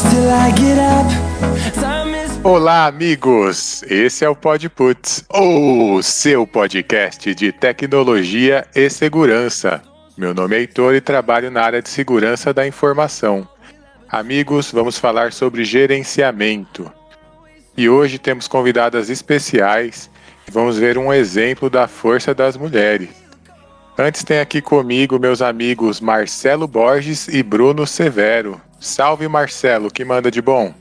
till I get up. Time is... Olá, amigos! Esse é o PodPuts, o seu podcast de tecnologia e segurança. Meu nome é Heitor e trabalho na área de segurança da informação. Amigos, vamos falar sobre gerenciamento. E hoje temos convidadas especiais e vamos ver um exemplo da força das mulheres. Antes tem aqui comigo meus amigos Marcelo Borges e Bruno Severo. Salve, Marcelo, que manda de bom?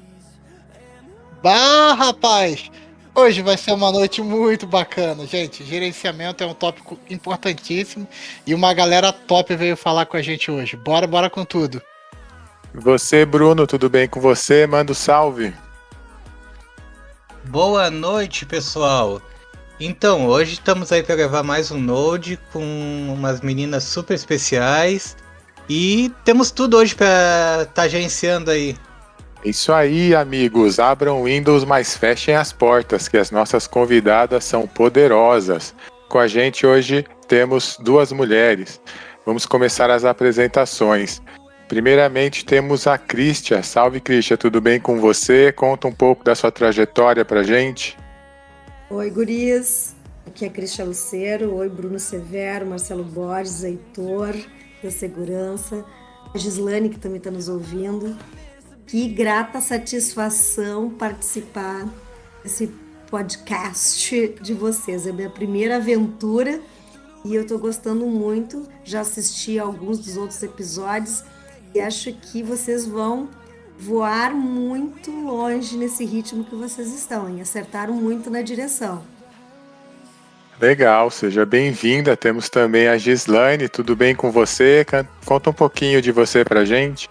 Bah, rapaz! Hoje vai ser uma noite muito bacana, gente. Gerenciamento é um tópico importantíssimo e uma galera top veio falar com a gente hoje. Bora com tudo. Você, Bruno, tudo bem com você? Manda um salve. Boa noite, pessoal! Então, hoje estamos aí para gravar mais um Node com umas meninas super especiais e temos tudo hoje para estar gerenciando aí. Isso aí, amigos. Abram o Windows, mas fechem as portas, que as nossas convidadas são poderosas. Com a gente hoje temos duas mulheres. Vamos começar as apresentações. Primeiramente temos a Cristia. Salve, Cristia, tudo bem com você? Conta um pouco da sua trajetória pra gente. Oi, gurias. Aqui é a Cristia Lucero. Oi, Bruno Severo, Marcelo Borges, Heitor, da Segurança. A Gislane, que também está nos ouvindo. Que grata satisfação participar desse podcast de vocês. É a minha primeira aventura e eu estou gostando muito. Já assisti alguns dos outros episódios e acho que vocês vão voar muito longe nesse ritmo que vocês estão, hein? Acertaram muito na direção. Legal, seja bem-vinda. Temos também a Gislane. Tudo bem com você? Conta um pouquinho de você pra gente.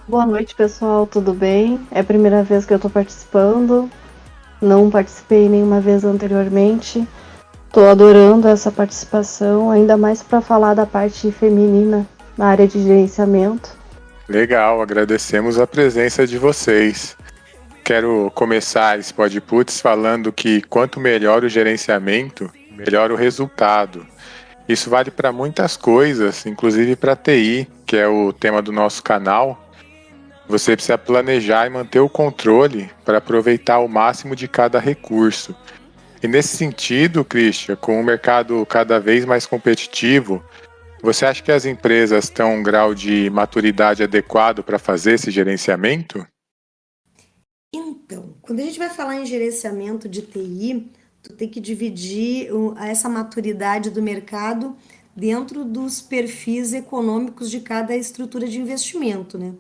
Boa noite, pessoal, tudo bem? É a primeira vez que eu tô participando, não participei nenhuma vez anteriormente. Tô adorando essa participação, ainda mais para falar da parte feminina na área de gerenciamento. Legal, agradecemos a presença de vocês. Quero começar esse PodPuts falando que quanto melhor o gerenciamento, melhor o resultado. Isso vale para muitas coisas, inclusive para TI, que é o tema do nosso canal. Você precisa planejar e manter o controle para aproveitar o máximo de cada recurso. E nesse sentido, Cristia, com o mercado cada vez mais competitivo, você acha que as empresas têm um grau de maturidade adequado para fazer esse gerenciamento? Então, quando a gente vai falar em gerenciamento de TI, tu tem que dividir essa maturidade do mercado dentro dos perfis econômicos de cada estrutura de investimento, né?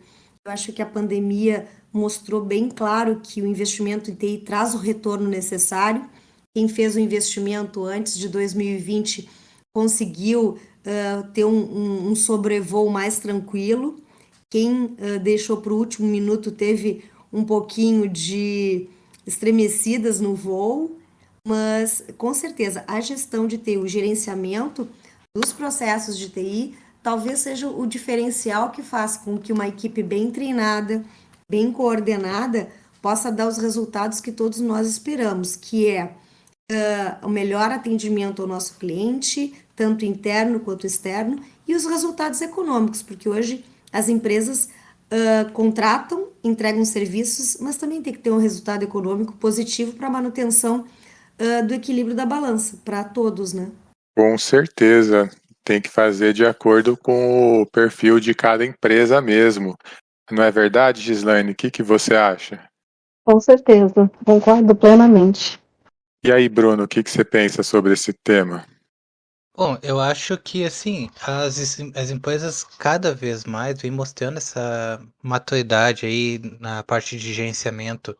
Eu acho que a pandemia mostrou bem claro que o investimento em TI traz o retorno necessário. Quem fez o investimento antes de 2020 conseguiu ter um sobrevoo mais tranquilo. Quem deixou para o último minuto teve um pouquinho de estremecidas no voo, mas com certeza a gestão de TI, o gerenciamento dos processos de TI, talvez seja o diferencial que faz com que uma equipe bem treinada, bem coordenada, possa dar os resultados que todos nós esperamos, que é o melhor atendimento ao nosso cliente, tanto interno quanto externo, e os resultados econômicos, porque hoje as empresas contratam, entregam serviços, mas também tem que ter um resultado econômico positivo para a manutenção do equilíbrio da balança, para todos, né? Com certeza. Tem que fazer de acordo com o perfil de cada empresa mesmo. Não é verdade, Gislane? O que você acha? Com certeza, concordo plenamente. E aí, Bruno, o que você pensa sobre esse tema? Bom, eu acho que assim, as empresas cada vez mais vêm mostrando essa maturidade aí na parte de gerenciamento.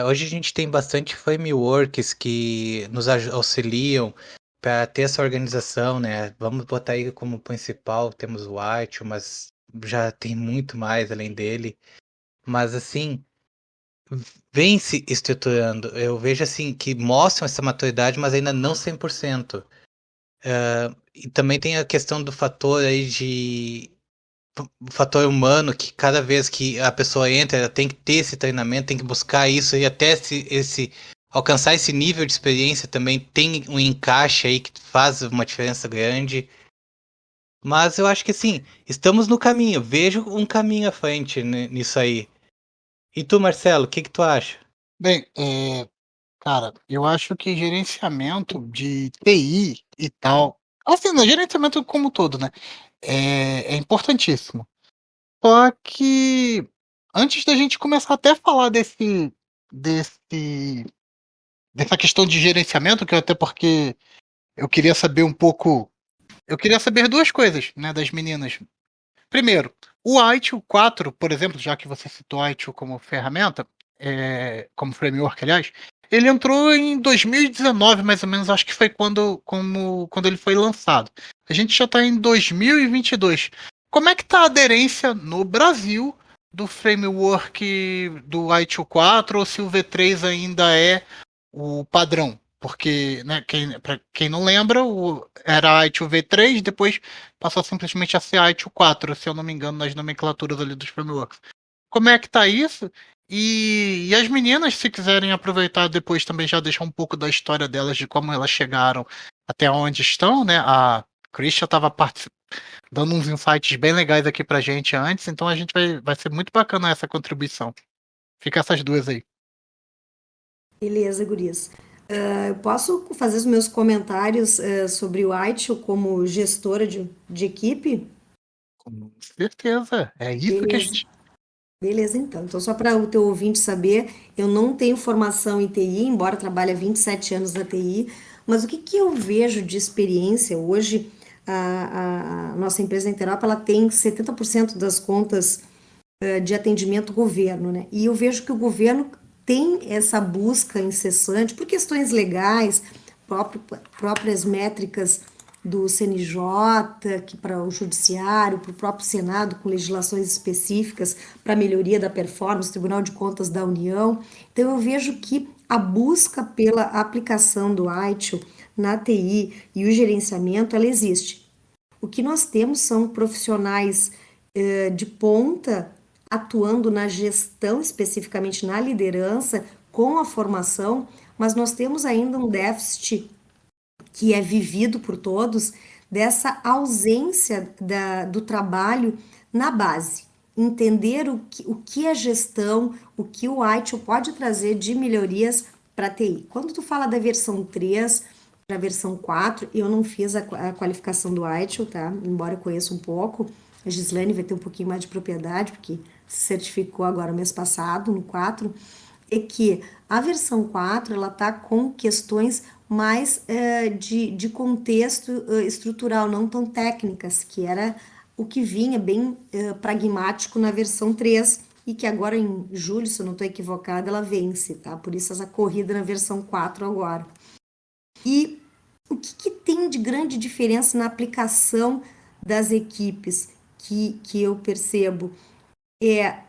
Hoje a gente tem bastante frameworks que nos auxiliam para ter essa organização, né? Vamos botar aí como principal, temos o White, mas já tem muito mais além dele. Mas assim, vem se estruturando. Eu vejo assim que mostram essa maturidade, mas ainda não 100%. E também tem a questão do fator aí o fator humano, que cada vez que a pessoa entra, ela tem que ter esse treinamento, tem que buscar isso e até alcançar esse nível de experiência também tem um encaixe aí que faz uma diferença grande. Mas eu acho que assim, estamos no caminho, vejo um caminho à frente nisso aí. E tu, Marcelo, o que que tu acha? Bem, cara, eu acho que gerenciamento de TI e tal, assim, no gerenciamento como um todo, né? É importantíssimo. Só que antes da gente começar até a falar desse, dessa questão de gerenciamento, que até porque eu queria saber um pouco. Eu queria saber duas coisas, né, das meninas. Primeiro, o ITIL 4, por exemplo, já que você citou o ITIL como ferramenta, como framework, aliás, ele entrou em 2019, mais ou menos, acho que foi quando ele foi lançado. A gente já está em 2022. Como é que está a aderência no Brasil do framework do ITIL 4 ou se o V3 ainda é o padrão? Porque, né, para quem não lembra, era a ITIL V3, depois passou simplesmente a ser a ITIL 4, se eu não me engano, nas nomenclaturas ali dos frameworks. Como é que tá isso? E as meninas, se quiserem aproveitar depois também já deixar um pouco da história delas, de como elas chegaram até onde estão, né? A Christian estava dando uns insights bem legais aqui pra gente antes, então a gente vai ser muito bacana essa contribuição. Fica essas duas aí. Beleza, gurias. Eu posso fazer os meus comentários sobre o ITIL como gestora de equipe? Com certeza. É isso que a Beleza. gente. Beleza, então. Então, só para o teu ouvinte saber, eu não tenho formação em TI, embora trabalhe há 27 anos na TI, mas o que que eu vejo de experiência hoje, a nossa empresa Interop, ela tem 70% das contas de atendimento governo, né? E eu vejo que o governo tem essa busca incessante por questões legais, próprias métricas do CNJ, que para o judiciário, para o próprio Senado, com legislações específicas para melhoria da performance, Tribunal de Contas da União. Então eu vejo que a busca pela aplicação do ITIL na TI e o gerenciamento, ela existe. O que nós temos são profissionais de ponta atuando na gestão, especificamente na liderança, com a formação, mas nós temos ainda um déficit que é vivido por todos, dessa ausência do trabalho na base. Entender o que é gestão, o que o ITIL pode trazer de melhorias para a TI. Quando tu fala da versão 3 para a versão 4, eu não fiz a qualificação do ITIL, tá? Embora eu conheça um pouco. A Gislane vai ter um pouquinho mais de propriedade, porque se certificou agora mês passado, no 4, é que a versão 4, ela tá com questões mais de contexto estrutural, não tão técnicas, que era o que vinha bem pragmático na versão 3, e que agora em julho, se eu não estou equivocada, ela vence, tá? Por isso essa corrida na versão 4 agora. E o que tem de grande diferença na aplicação das equipes que eu percebo é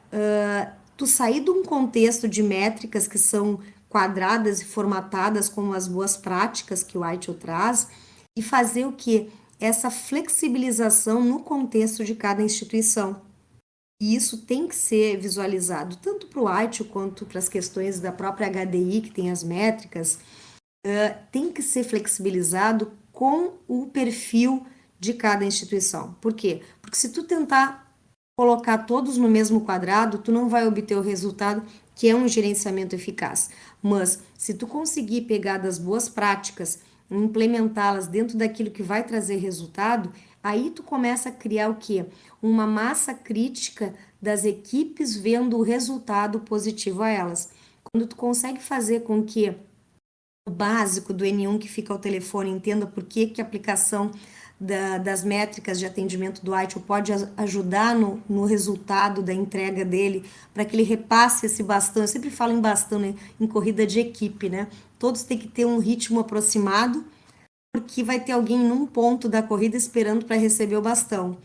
tu sair de um contexto de métricas que são quadradas e formatadas como as boas práticas que o ITIL traz e fazer o que? Essa flexibilização no contexto de cada instituição. E isso tem que ser visualizado tanto para o ITIL quanto para as questões da própria HDI, que tem as métricas, tem que ser flexibilizado com o perfil de cada instituição. Por quê? Porque se tu tentar colocar todos no mesmo quadrado, tu não vai obter o resultado que é um gerenciamento eficaz. Mas se tu conseguir pegar das boas práticas, implementá-las dentro daquilo que vai trazer resultado, aí tu começa a criar o quê? Uma massa crítica das equipes vendo o resultado positivo a elas. Quando tu consegue fazer com que o básico do N1 que fica ao telefone entenda por que a aplicação das métricas de atendimento do ITIL pode ajudar no resultado da entrega dele, para que ele repasse esse bastão. Eu sempre falo em bastão, né? Em corrida de equipe, né? Todos têm que ter um ritmo aproximado, porque vai ter alguém num ponto da corrida esperando para receber o bastão.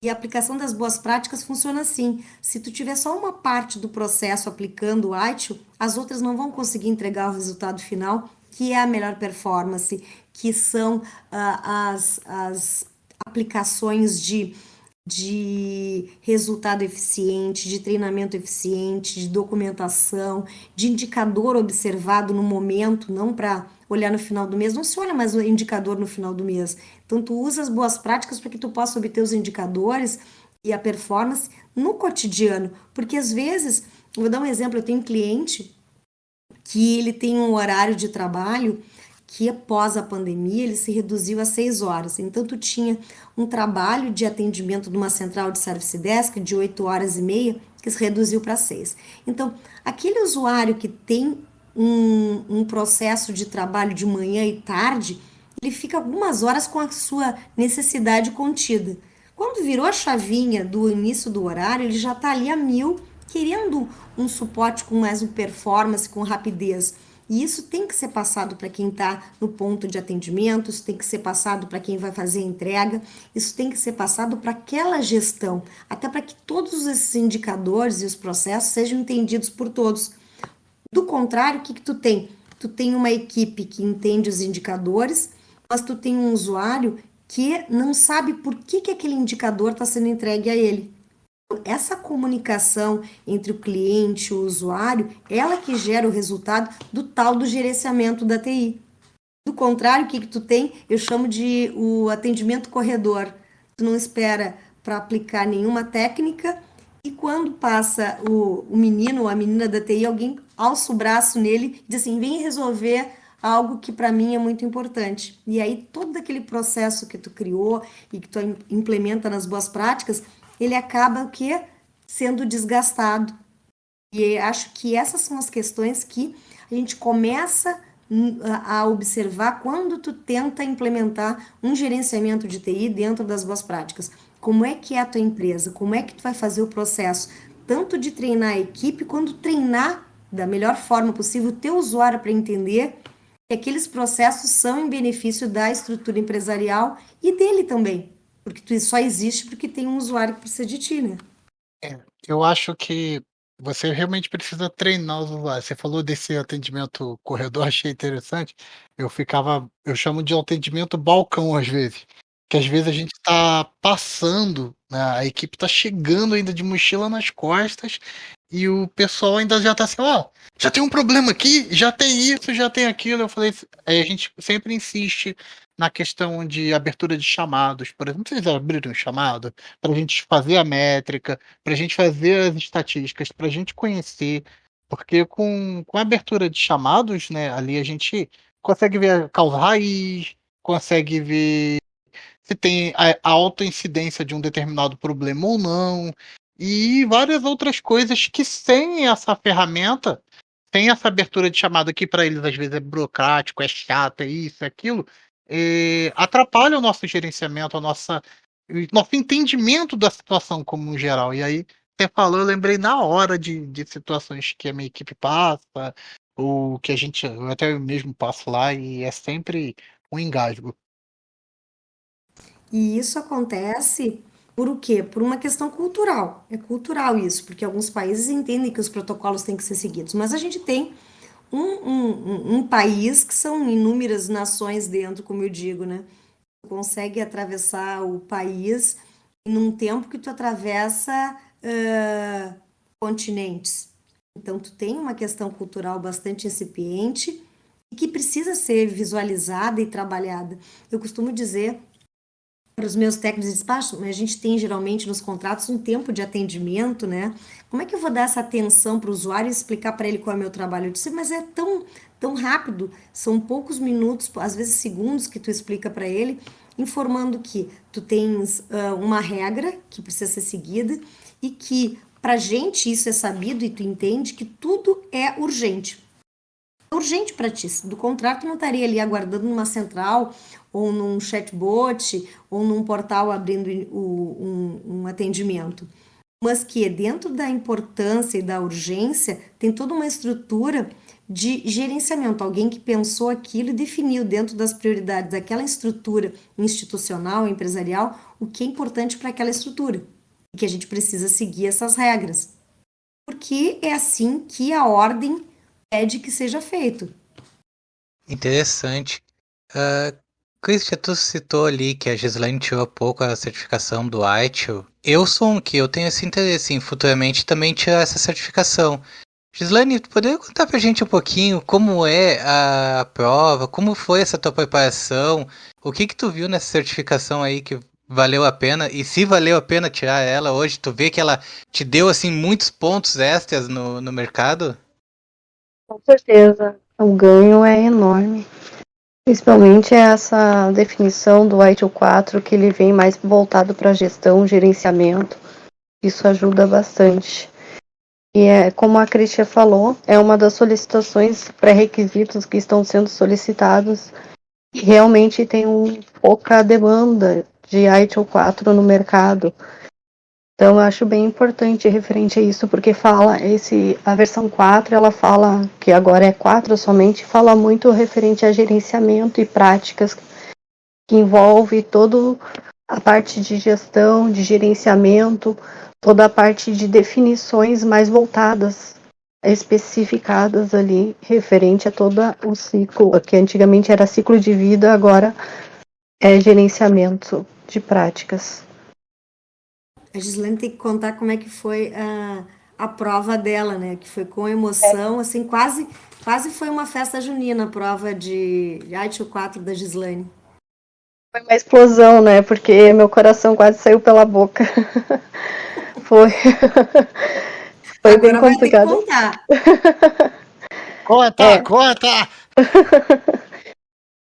E a aplicação das boas práticas funciona assim. Se tu tiver só uma parte do processo aplicando o ITIL, as outras não vão conseguir entregar o resultado final, que é a melhor performance, que são as aplicações de resultado eficiente, de treinamento eficiente, de documentação, de indicador observado no momento, não para olhar no final do mês. Não se olha mais o indicador no final do mês. Então, tu usa as boas práticas para que tu possa obter os indicadores e a performance no cotidiano, porque às vezes Vou dar um exemplo, eu tenho um cliente que ele tem um horário de trabalho que após a pandemia ele se reduziu a 6 horas. Então tu tinha um trabalho de atendimento numa central de service desk de 8 horas e meia que se reduziu para 6. Então, aquele usuário que tem um processo de trabalho de manhã e tarde, ele fica algumas horas com a sua necessidade contida. Quando virou a chavinha do início do horário, ele já está ali a 1000, querendo um suporte com mais performance, com rapidez. E isso tem que ser passado para quem está no ponto de atendimento, isso tem que ser passado para quem vai fazer a entrega, isso tem que ser passado para aquela gestão, até para que todos esses indicadores e os processos sejam entendidos por todos. Do contrário, o que tu tem? Tu tem uma equipe que entende os indicadores, mas tu tem um usuário que não sabe por que aquele indicador está sendo entregue a ele. Essa comunicação entre o cliente e o usuário, ela que gera o resultado do tal do gerenciamento da TI. Do contrário, o que tu tem? Eu chamo de o atendimento corredor. Tu não espera para aplicar nenhuma técnica e quando passa o menino ou a menina da TI, alguém alça o braço nele e diz assim, vem resolver algo que para mim é muito importante. E aí todo aquele processo que tu criou e que tu implementa nas boas práticas, ele acaba o quê? Sendo desgastado. E acho que essas são as questões que a gente começa a observar quando tu tenta implementar um gerenciamento de TI dentro das boas práticas. Como é que é a tua empresa? Como é que tu vai fazer o processo? Tanto de treinar a equipe, quanto treinar da melhor forma possível o teu usuário para entender que aqueles processos são em benefício da estrutura empresarial e dele também. Porque tu só existe porque tem um usuário que precisa de ti, né? Eu acho que você realmente precisa treinar os usuários. Você falou desse atendimento corredor, achei interessante. Eu chamo de atendimento balcão às vezes. Que às vezes a gente está passando, né, a equipe está chegando ainda de mochila nas costas e o pessoal ainda já está assim, ó, já tem um problema aqui, já tem isso, já tem aquilo. Eu falei, aí a gente sempre insiste na questão de abertura de chamados. Por exemplo, vocês abriram um chamado para a gente fazer a métrica, para a gente fazer as estatísticas, para a gente conhecer, porque com a abertura de chamados, né, ali a gente consegue ver a causa raiz, consegue ver se tem a alta incidência de um determinado problema ou não, e várias outras coisas que sem essa ferramenta, sem essa abertura de chamada que para eles às vezes é burocrático, é chato, é isso, é aquilo, atrapalha o nosso gerenciamento, o nosso entendimento da situação como um geral. E aí, você falou, eu lembrei na hora de situações que a minha equipe passa, ou que eu até eu mesmo passo lá, e é sempre um engasgo. E isso acontece por o quê? Por uma questão cultural. É cultural isso, porque alguns países entendem que os protocolos têm que ser seguidos, mas a gente tem um país que são inúmeras nações dentro, como eu digo, né? Tu consegue atravessar o país num tempo que tu atravessa continentes. Então, tu tem uma questão cultural bastante incipiente e que precisa ser visualizada e trabalhada. Eu costumo dizer para os meus técnicos de despacho, a gente tem geralmente nos contratos um tempo de atendimento, né? Como é que eu vou dar essa atenção para o usuário e explicar para ele qual é o meu trabalho? Eu disse, mas é tão rápido, são poucos minutos, às vezes segundos que tu explica para ele, informando que tu tens uma regra que precisa ser seguida e que pra gente isso é sabido e tu entende que tudo é urgente. É urgente para ti. Do contrário, tu não estaria ali aguardando numa central ou num chatbot ou num portal abrindo um atendimento. Mas que dentro da importância e da urgência tem toda uma estrutura de gerenciamento, alguém que pensou aquilo e definiu dentro das prioridades daquela estrutura institucional, empresarial, o que é importante para aquela estrutura e que a gente precisa seguir essas regras, porque é assim que a ordem pede que seja feito. Interessante. Christian, tu citou ali que a Gislaine tirou há pouco a certificação do ITIL. Eu sou um que eu tenho esse interesse em futuramente também tirar essa certificação. Gislaine, tu poderia contar pra gente um pouquinho como é a prova, como foi essa tua preparação, o que tu viu nessa certificação aí que valeu a pena. E se valeu a pena tirar ela hoje, tu vê que ela te deu assim muitos pontos extras no mercado? Com certeza, o ganho é enorme. Principalmente essa definição do ITIL 4, que ele vem mais voltado para gestão, gerenciamento. Isso ajuda bastante. E como a Cristian falou, é uma das solicitações pré-requisitos que estão sendo solicitados e realmente tem pouca demanda de ITIL 4 no mercado. Então eu acho bem importante referente a isso, porque a versão 4, ela fala, que agora é 4 somente, fala muito referente a gerenciamento e práticas que envolve toda a parte de gestão, de gerenciamento, toda a parte de definições mais voltadas, especificadas ali, referente a todo o ciclo, que antigamente era ciclo de vida, agora é gerenciamento de práticas. A Gislaine tem que contar como é que foi a prova dela, né? Que foi com emoção, assim, quase foi uma festa junina a prova de ITIL 4 da Gislaine. Foi uma explosão, né? Porque meu coração quase saiu pela boca. Foi. Foi bem Agora vai ter que complicado. contar. Conta!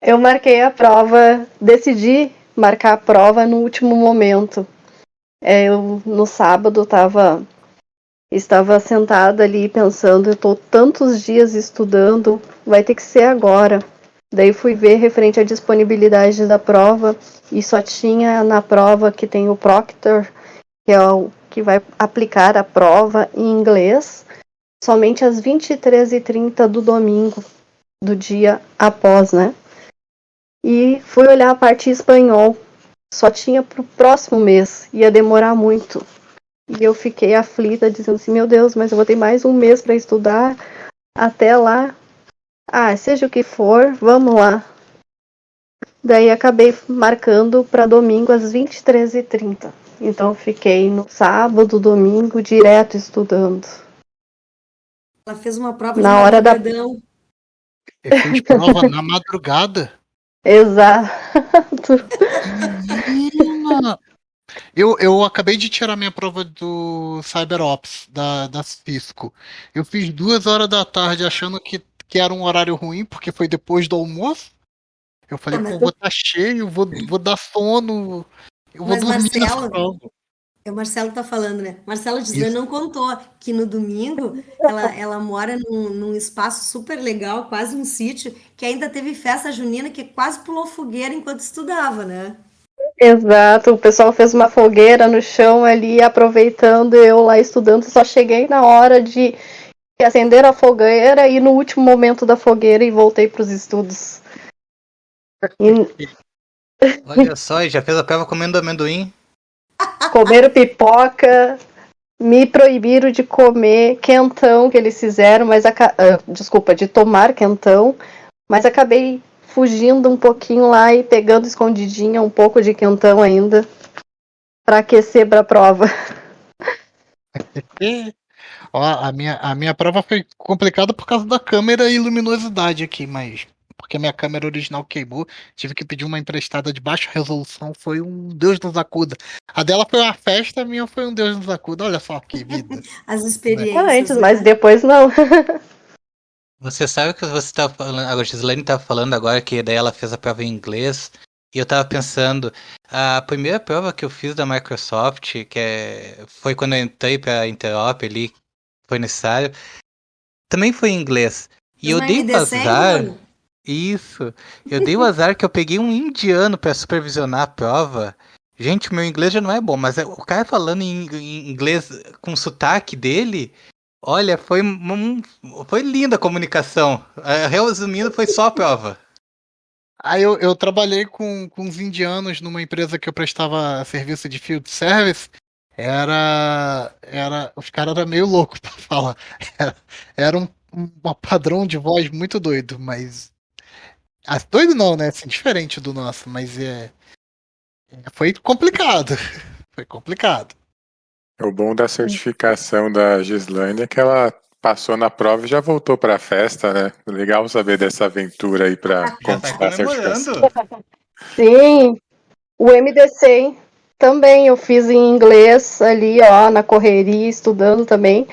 Eu marquei a prova, decidi marcar a prova no último momento. Eu, no sábado, estava sentada ali pensando, eu estou tantos dias estudando, vai ter que ser agora. Daí fui ver referente à disponibilidade da prova e só tinha na prova que tem o Proctor, que é o que vai aplicar a prova em inglês, somente às 23h30 do domingo, do dia após, né? E fui olhar a parte em espanhol, só tinha para o próximo mês, ia demorar muito. E eu fiquei aflita, dizendo assim, meu Deus, mas eu vou ter mais um mês para estudar, até lá, seja o que for, vamos lá. Daí acabei marcando para domingo às 23h30. Então fiquei no sábado, domingo, direto estudando. Ela fez uma prova de Na hora da... madrugadão. Eu fiz prova na madrugada. Exato. Menina! Eu acabei de tirar minha prova do CyberOps, da Cisco. Eu fiz 2 horas da tarde achando que era um horário ruim, porque foi depois do almoço. Eu falei, Mas vou estar cheio, vou dar sono, eu vou Mas dormir nessa Marcelo, prova. o Marcelo tá falando, né? Marcelo Gislaine Isso. não contou que no domingo ela mora num espaço super legal, quase um sítio, que ainda teve festa junina, que quase pulou fogueira enquanto estudava, né? Exato, o pessoal fez uma fogueira no chão ali, aproveitando, eu lá estudando, só cheguei na hora de acender a fogueira e no último momento da fogueira e voltei para os estudos. Olha só, e já fez a prova comendo amendoim? Comeram pipoca, me proibiram de comer quentão que eles fizeram, mas de tomar quentão, mas acabei fugindo um pouquinho lá e pegando escondidinha um pouco de quentão ainda para aquecer para a prova. Ó, a minha prova foi complicada por causa da câmera e luminosidade aqui, mas porque a minha câmera original queimou, tive que pedir uma emprestada de baixa resolução, foi um Deus nos acuda. A dela foi uma festa, a minha foi um Deus nos acuda. Olha só que vida. As experiências, Antes, né? mas depois não. Você sabe que você tá falando, a Gislaine tá falando agora que daí ela fez a prova em inglês, e eu tava pensando, a primeira prova que eu fiz da Microsoft, foi quando eu entrei pra Interop ali, foi necessário, também foi em inglês. E Mas eu na dei o MDC, azar, Bruno? isso, eu dei o azar que eu peguei um indiano pra supervisionar a prova. Gente, o meu inglês já não é bom, mas o cara falando em inglês com o sotaque dele, olha, foi linda a comunicação. Resumindo, foi só a prova. Aí eu trabalhei com uns indianos numa empresa que eu prestava serviço de field service. Os caras eram meio loucos pra falar. Era um padrão de voz muito doido, mas. Doido não, né? Assim, diferente do nosso, mas foi complicado. Foi complicado. O bom da certificação da Gislaine é que ela passou na prova e já voltou para a festa, né? Legal saber dessa aventura aí para Já tá conquistar a certificação. comemorando. Sim, O MDC também eu fiz em inglês ali, ó, na correria, estudando também.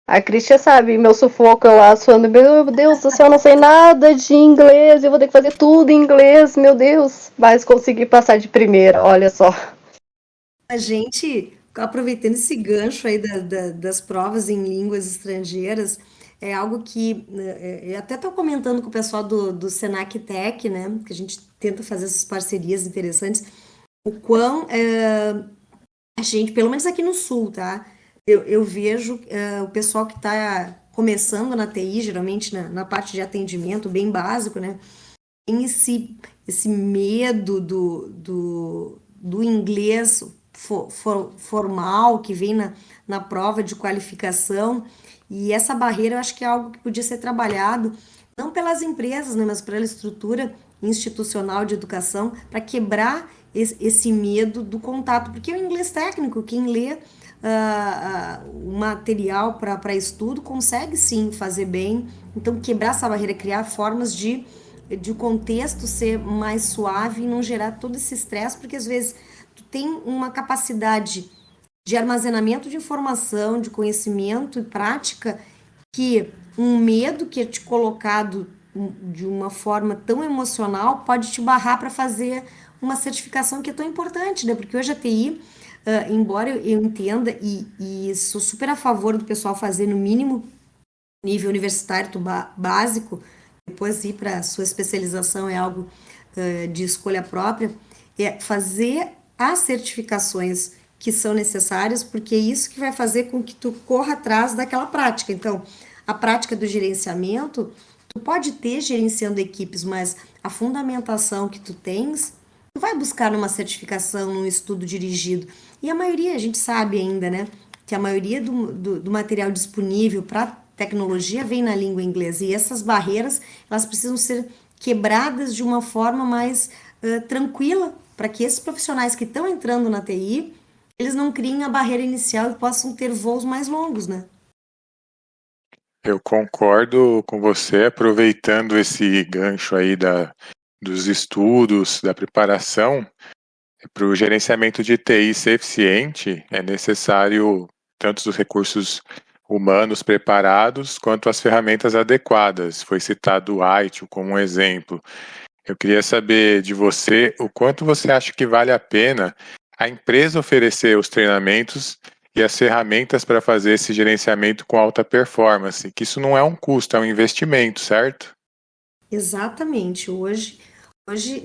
A Cristian sabe, meu sufoco eu lá suando, meu Deus do céu, eu não sei nada de inglês, eu vou ter que fazer tudo em inglês, meu Deus. Mas consegui passar de primeira, olha só. A gente, aproveitando esse gancho aí das provas em línguas estrangeiras, é algo que eu até estou comentando com o pessoal do Senac Tech, né? Que a gente tenta fazer essas parcerias interessantes. O quão a gente, pelo menos aqui no Sul, tá? Eu vejo o pessoal que está começando na TI, geralmente na parte de atendimento, bem básico, né? Tem esse medo do inglês formal que vem na prova de qualificação. E essa barreira eu acho que é algo que podia ser trabalhado, não pelas empresas, né, mas pela estrutura institucional de educação, para quebrar esse medo do contato. Porque o inglês técnico, quem lê o material para estudo, consegue sim fazer bem. Então, quebrar essa barreira, criar formas de o contexto ser mais suave e não gerar todo esse estresse, porque às vezes tu tem uma capacidade de armazenamento de informação, de conhecimento e prática, que um medo que é te colocado de uma forma tão emocional pode te barrar para fazer uma certificação que é tão importante, né? Porque hoje a TI, embora eu entenda e sou super a favor do pessoal fazer no mínimo nível universitário básico, depois ir para a sua especialização é algo de escolha própria, é fazer as certificações que são necessárias, porque é isso que vai fazer com que tu corra atrás daquela prática. Então, a prática do gerenciamento, tu pode ter gerenciando equipes, mas a fundamentação que tu tens, tu vai buscar numa certificação, num estudo dirigido. E a maioria, a gente sabe ainda, né, que a maioria do material disponível para tecnologia vem na língua inglesa. E essas barreiras, elas precisam ser quebradas de uma forma mais tranquila, para que esses profissionais que estão entrando na TI, eles não criem a barreira inicial e possam ter voos mais longos, né? Eu concordo com você, aproveitando esse gancho aí dos estudos, da preparação, para o gerenciamento de TI ser eficiente, é necessário tanto os recursos humanos preparados quanto as ferramentas adequadas. Foi citado o ITIL como um exemplo. Eu queria saber de você o quanto você acha que vale a pena a empresa oferecer os treinamentos e as ferramentas para fazer esse gerenciamento com alta performance, que isso não é um custo, é um investimento, certo? Exatamente. Hoje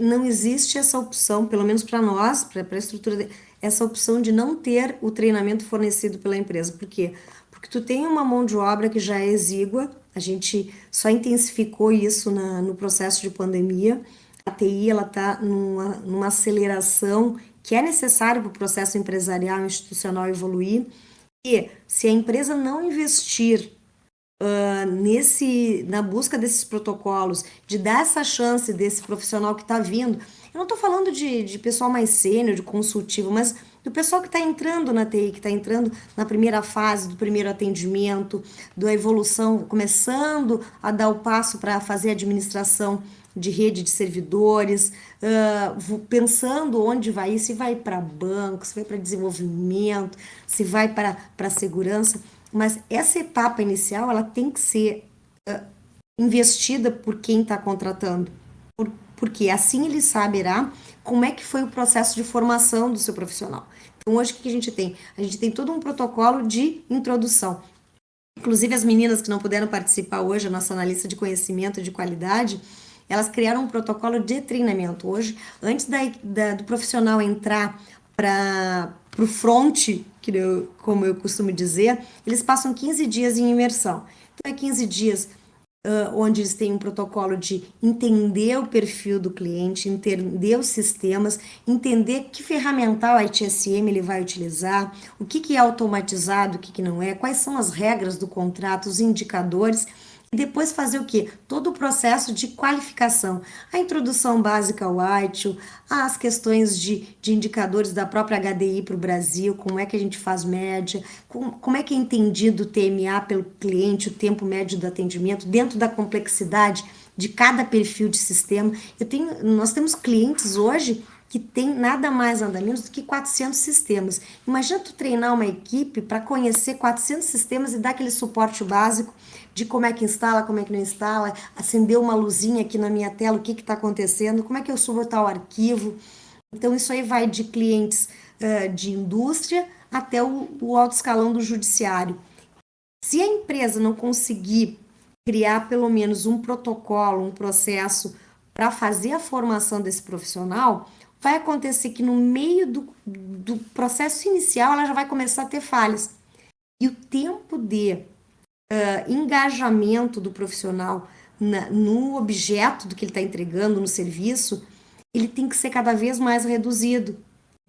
não existe essa opção, pelo menos para nós, para a estrutura, essa opção de não ter o treinamento fornecido pela empresa. Por quê? Porque tu tem uma mão de obra que já é exígua, a gente só intensificou isso no processo de pandemia. A TI ela está numa aceleração que é necessária para o processo empresarial e institucional evoluir. E se a empresa não investir na busca desses protocolos, de dar essa chance desse profissional que está vindo. Eu não estou falando de pessoal mais sênior, de consultivo, mas do pessoal que está entrando na TI, que está entrando na primeira fase do primeiro atendimento, da evolução, começando a dar o passo para fazer administração de rede de servidores, pensando onde vai ir, se vai para banco, se vai para desenvolvimento, se vai para segurança. Mas essa etapa inicial, ela tem que ser investida por quem está contratando, porque assim ele saberá como é que foi o processo de formação do seu profissional. Então, hoje, o que a gente tem? A gente tem todo um protocolo de introdução. Inclusive, as meninas que não puderam participar hoje, a nossa analista de conhecimento e de qualidade, elas criaram um protocolo de treinamento. Hoje, antes do profissional entrar para o front, como eu costumo dizer, eles passam 15 dias em imersão. Então, é 15 dias onde eles têm um protocolo de entender o perfil do cliente, entender os sistemas, entender que ferramental ITSM ele vai utilizar, o que é automatizado, o que não é, quais são as regras do contrato, os indicadores. E depois fazer o quê? Todo o processo de qualificação. A introdução básica ao ITIL, as questões de indicadores da própria HDI para o Brasil, como é que a gente faz média, como é que é entendido o TMA pelo cliente, o tempo médio do atendimento, dentro da complexidade de cada perfil de sistema. Nós temos clientes hoje que tem nada mais, nada menos do que 400 sistemas. Imagina tu treinar uma equipe para conhecer 400 sistemas e dar aquele suporte básico de como é que instala, como é que não instala, acender uma luzinha aqui na minha tela, o que está acontecendo, como é que eu subo tal arquivo. Então, isso aí vai de clientes de indústria até o alto escalão do judiciário. Se a empresa não conseguir criar pelo menos um protocolo, um processo para fazer a formação desse profissional, vai acontecer que no meio do processo inicial ela já vai começar a ter falhas. E o tempo de engajamento do profissional no objeto do que ele está entregando, no serviço, ele tem que ser cada vez mais reduzido.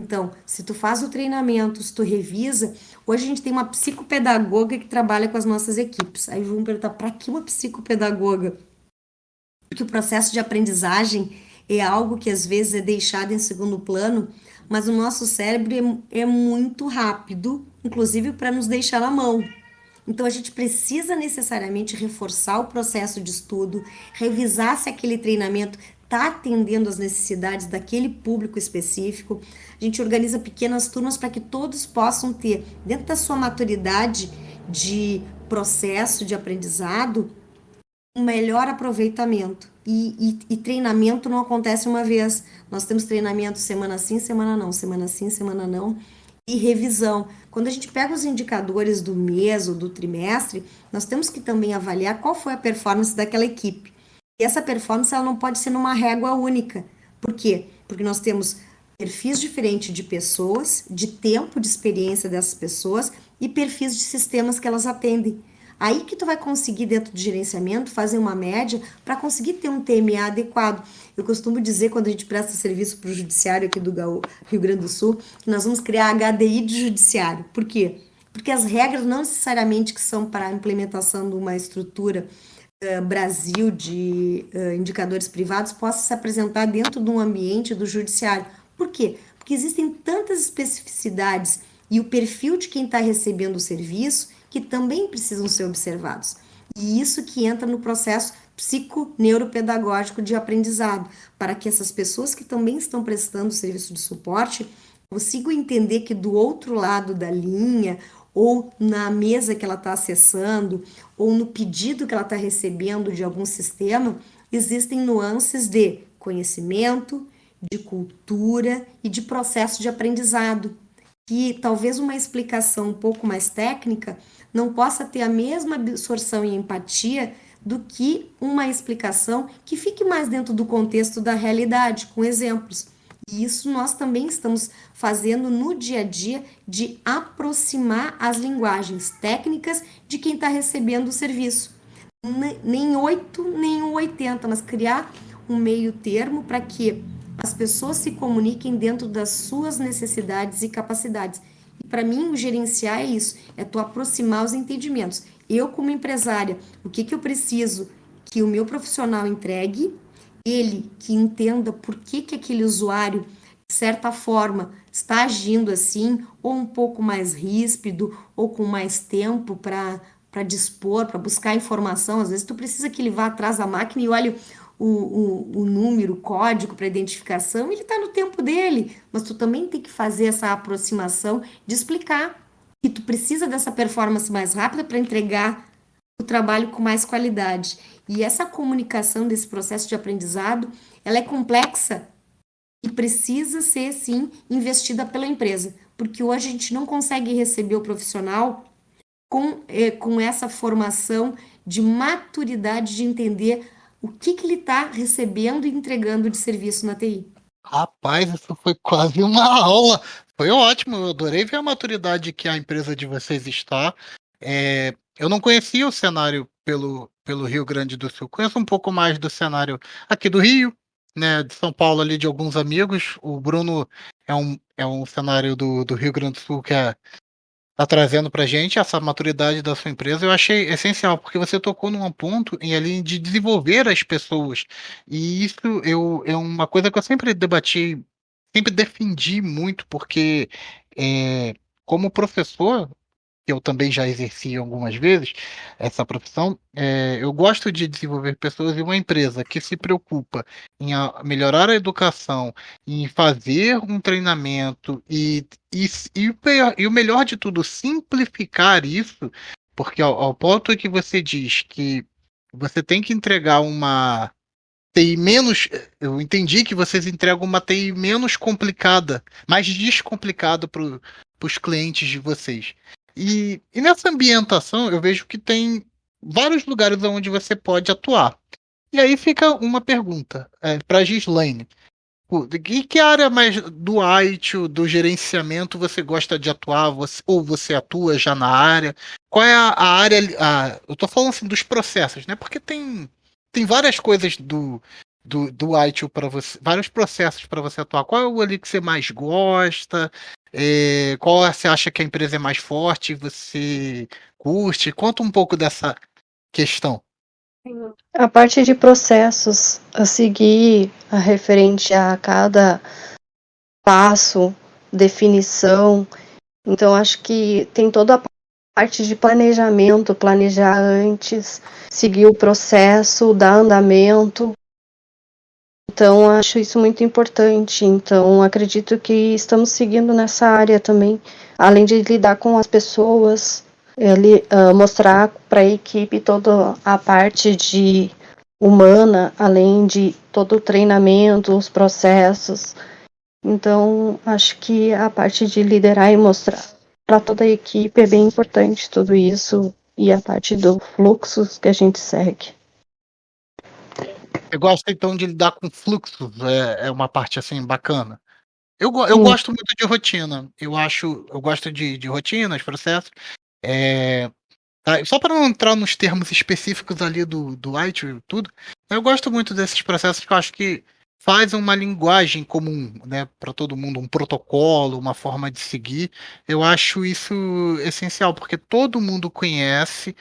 Então, se tu faz o treinamento, se tu revisa, hoje a gente tem uma psicopedagoga que trabalha com as nossas equipes. Aí vamos perguntar, para que uma psicopedagoga? Porque o processo de aprendizagem é algo que às vezes é deixado em segundo plano, mas o nosso cérebro é muito rápido, inclusive para nos deixar na mão. Então a gente precisa necessariamente reforçar o processo de estudo, revisar se aquele treinamento está atendendo às necessidades daquele público específico. A gente organiza pequenas turmas para que todos possam ter, dentro da sua maturidade de processo de aprendizado, um melhor aproveitamento. E treinamento não acontece uma vez. Nós temos treinamento semana sim, semana não, semana sim, semana não. E revisão. Quando a gente pega os indicadores do mês ou do trimestre, nós temos que também avaliar qual foi a performance daquela equipe. E essa performance ela não pode ser numa régua única. Por quê? Porque nós temos perfis diferentes de pessoas, de tempo de experiência dessas pessoas e perfis de sistemas que elas atendem. Aí que tu vai conseguir, dentro do gerenciamento, fazer uma média para conseguir ter um TMA adequado. Eu costumo dizer, quando a gente presta serviço para o judiciário aqui do Rio Grande do Sul, que nós vamos criar HDI de judiciário. Por quê? Porque as regras não necessariamente que são para a implementação de uma estrutura Brasil de indicadores privados possam se apresentar dentro de um ambiente do judiciário. Por quê? Porque existem tantas especificidades e o perfil de quem está recebendo o serviço que também precisam ser observados. E isso que entra no processo psiconeuropedagógico de aprendizado, para que essas pessoas que também estão prestando serviço de suporte consigam entender que do outro lado da linha, ou na mesa que ela está acessando, ou no pedido que ela está recebendo de algum sistema, existem nuances de conhecimento, de cultura e de processo de aprendizado, que talvez uma explicação um pouco mais técnica não possa ter a mesma absorção e empatia do que uma explicação que fique mais dentro do contexto da realidade, com exemplos. E isso nós também estamos fazendo no dia a dia de aproximar as linguagens técnicas de quem está recebendo o serviço. Nem 8, nem 80, mas criar um meio termo para que as pessoas se comuniquem dentro das suas necessidades e capacidades. E para mim, o gerenciar é isso, é tu aproximar os entendimentos. Eu, como empresária, o que eu preciso que o meu profissional entregue, ele que entenda por que aquele usuário, de certa forma, está agindo assim, ou um pouco mais ríspido, ou com mais tempo para dispor, para buscar informação. Às vezes tu precisa que ele vá atrás da máquina e olhe o número, o código para identificação, ele está no tempo dele, mas tu também tem que fazer essa aproximação de explicar que tu precisa dessa performance mais rápida para entregar o trabalho com mais qualidade. E essa comunicação desse processo de aprendizado, ela é complexa e precisa ser, sim, investida pela empresa, porque hoje a gente não consegue receber o profissional com essa formação de maturidade de entender o que ele está recebendo e entregando de serviço na TI. Rapaz, isso foi quase uma aula. Foi ótimo, eu adorei ver a maturidade que a empresa de vocês está. Eu não conhecia o cenário pelo Rio Grande do Sul. Conheço um pouco mais do cenário aqui do Rio, né, de São Paulo ali de alguns amigos. O Bruno é um cenário do Rio Grande do Sul que está trazendo para a gente essa maturidade da sua empresa. Eu achei essencial, porque você tocou num ponto em ali de desenvolver as pessoas. E isso é uma coisa que eu sempre debati, sempre defendi muito, porque como professor, que eu também já exerci algumas vezes, essa profissão, eu gosto de desenvolver pessoas em uma empresa que se preocupa em melhorar a educação, em fazer um treinamento e o melhor de tudo, simplificar isso, porque ao ponto que você diz que você tem que entregar uma TI menos. Eu entendi que vocês entregam uma TI menos complicada, mais descomplicada para os clientes de vocês. E nessa ambientação eu vejo que tem vários lugares onde você pode atuar. E aí fica uma pergunta para a Gislaine. Que área mais do IT, do gerenciamento você gosta de atuar, ou você atua já na área? Qual é a área? Eu estou falando assim dos processos, né? Porque tem várias coisas do IT para você, vários processos para você atuar. Qual é o ali que você mais gosta? Qual você acha que a empresa é mais forte? Você curte? Conta um pouco dessa questão. A parte de processos a seguir, a referente a cada passo, definição. Então, acho que tem toda a parte de planejamento, planejar antes, seguir o processo, dar andamento. Então, acho isso muito importante. Então, acredito que estamos seguindo nessa área também, além de lidar com as pessoas, mostrar para a equipe toda a parte de humana, além de todo o treinamento, os processos. Então, acho que a parte de liderar e mostrar para toda a equipe é bem importante tudo isso, e a parte do fluxo que a gente segue. Eu gosto então de lidar com fluxos, é uma parte assim bacana. Eu Sim. gosto muito de rotina. Eu gosto de rotinas, processos. Só para não entrar nos termos específicos ali do IT e tudo, eu gosto muito desses processos que eu acho que faz uma linguagem comum, né, para todo mundo, um protocolo, uma forma de seguir. Eu acho isso essencial, porque todo mundo conhece,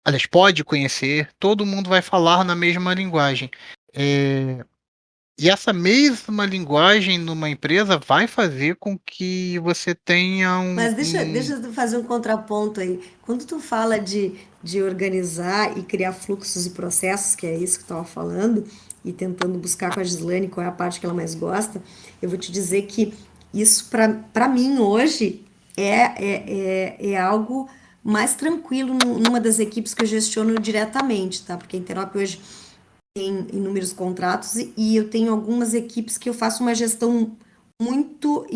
aliás, pode conhecer, todo mundo vai falar na mesma linguagem. E essa mesma linguagem numa empresa vai fazer com que você tenha Mas deixa eu fazer um contraponto aí. Quando tu fala de organizar e criar fluxos e processos, que é isso que tu estava falando, e tentando buscar com a Gislaine qual é a parte que ela mais gosta, eu vou te dizer que isso, para mim, hoje, é algo mais tranquilo numa das equipes que eu gestiono diretamente, tá? Porque a Interop hoje tem inúmeros contratos e eu tenho algumas equipes que eu faço uma gestão muito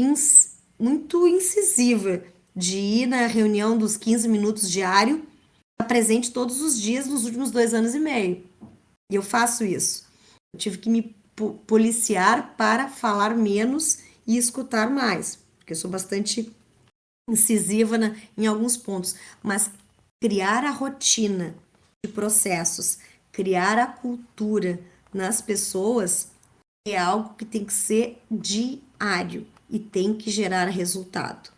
incisiva de ir na reunião dos 15 minutos diário, estar presente todos os dias nos últimos 2 anos e meio. E eu faço isso. Eu tive que me policiar para falar menos e escutar mais, porque eu sou bastante incisiva em alguns pontos. Mas criar a rotina de processos, criar a cultura nas pessoas é algo que tem que ser diário e tem que gerar resultado.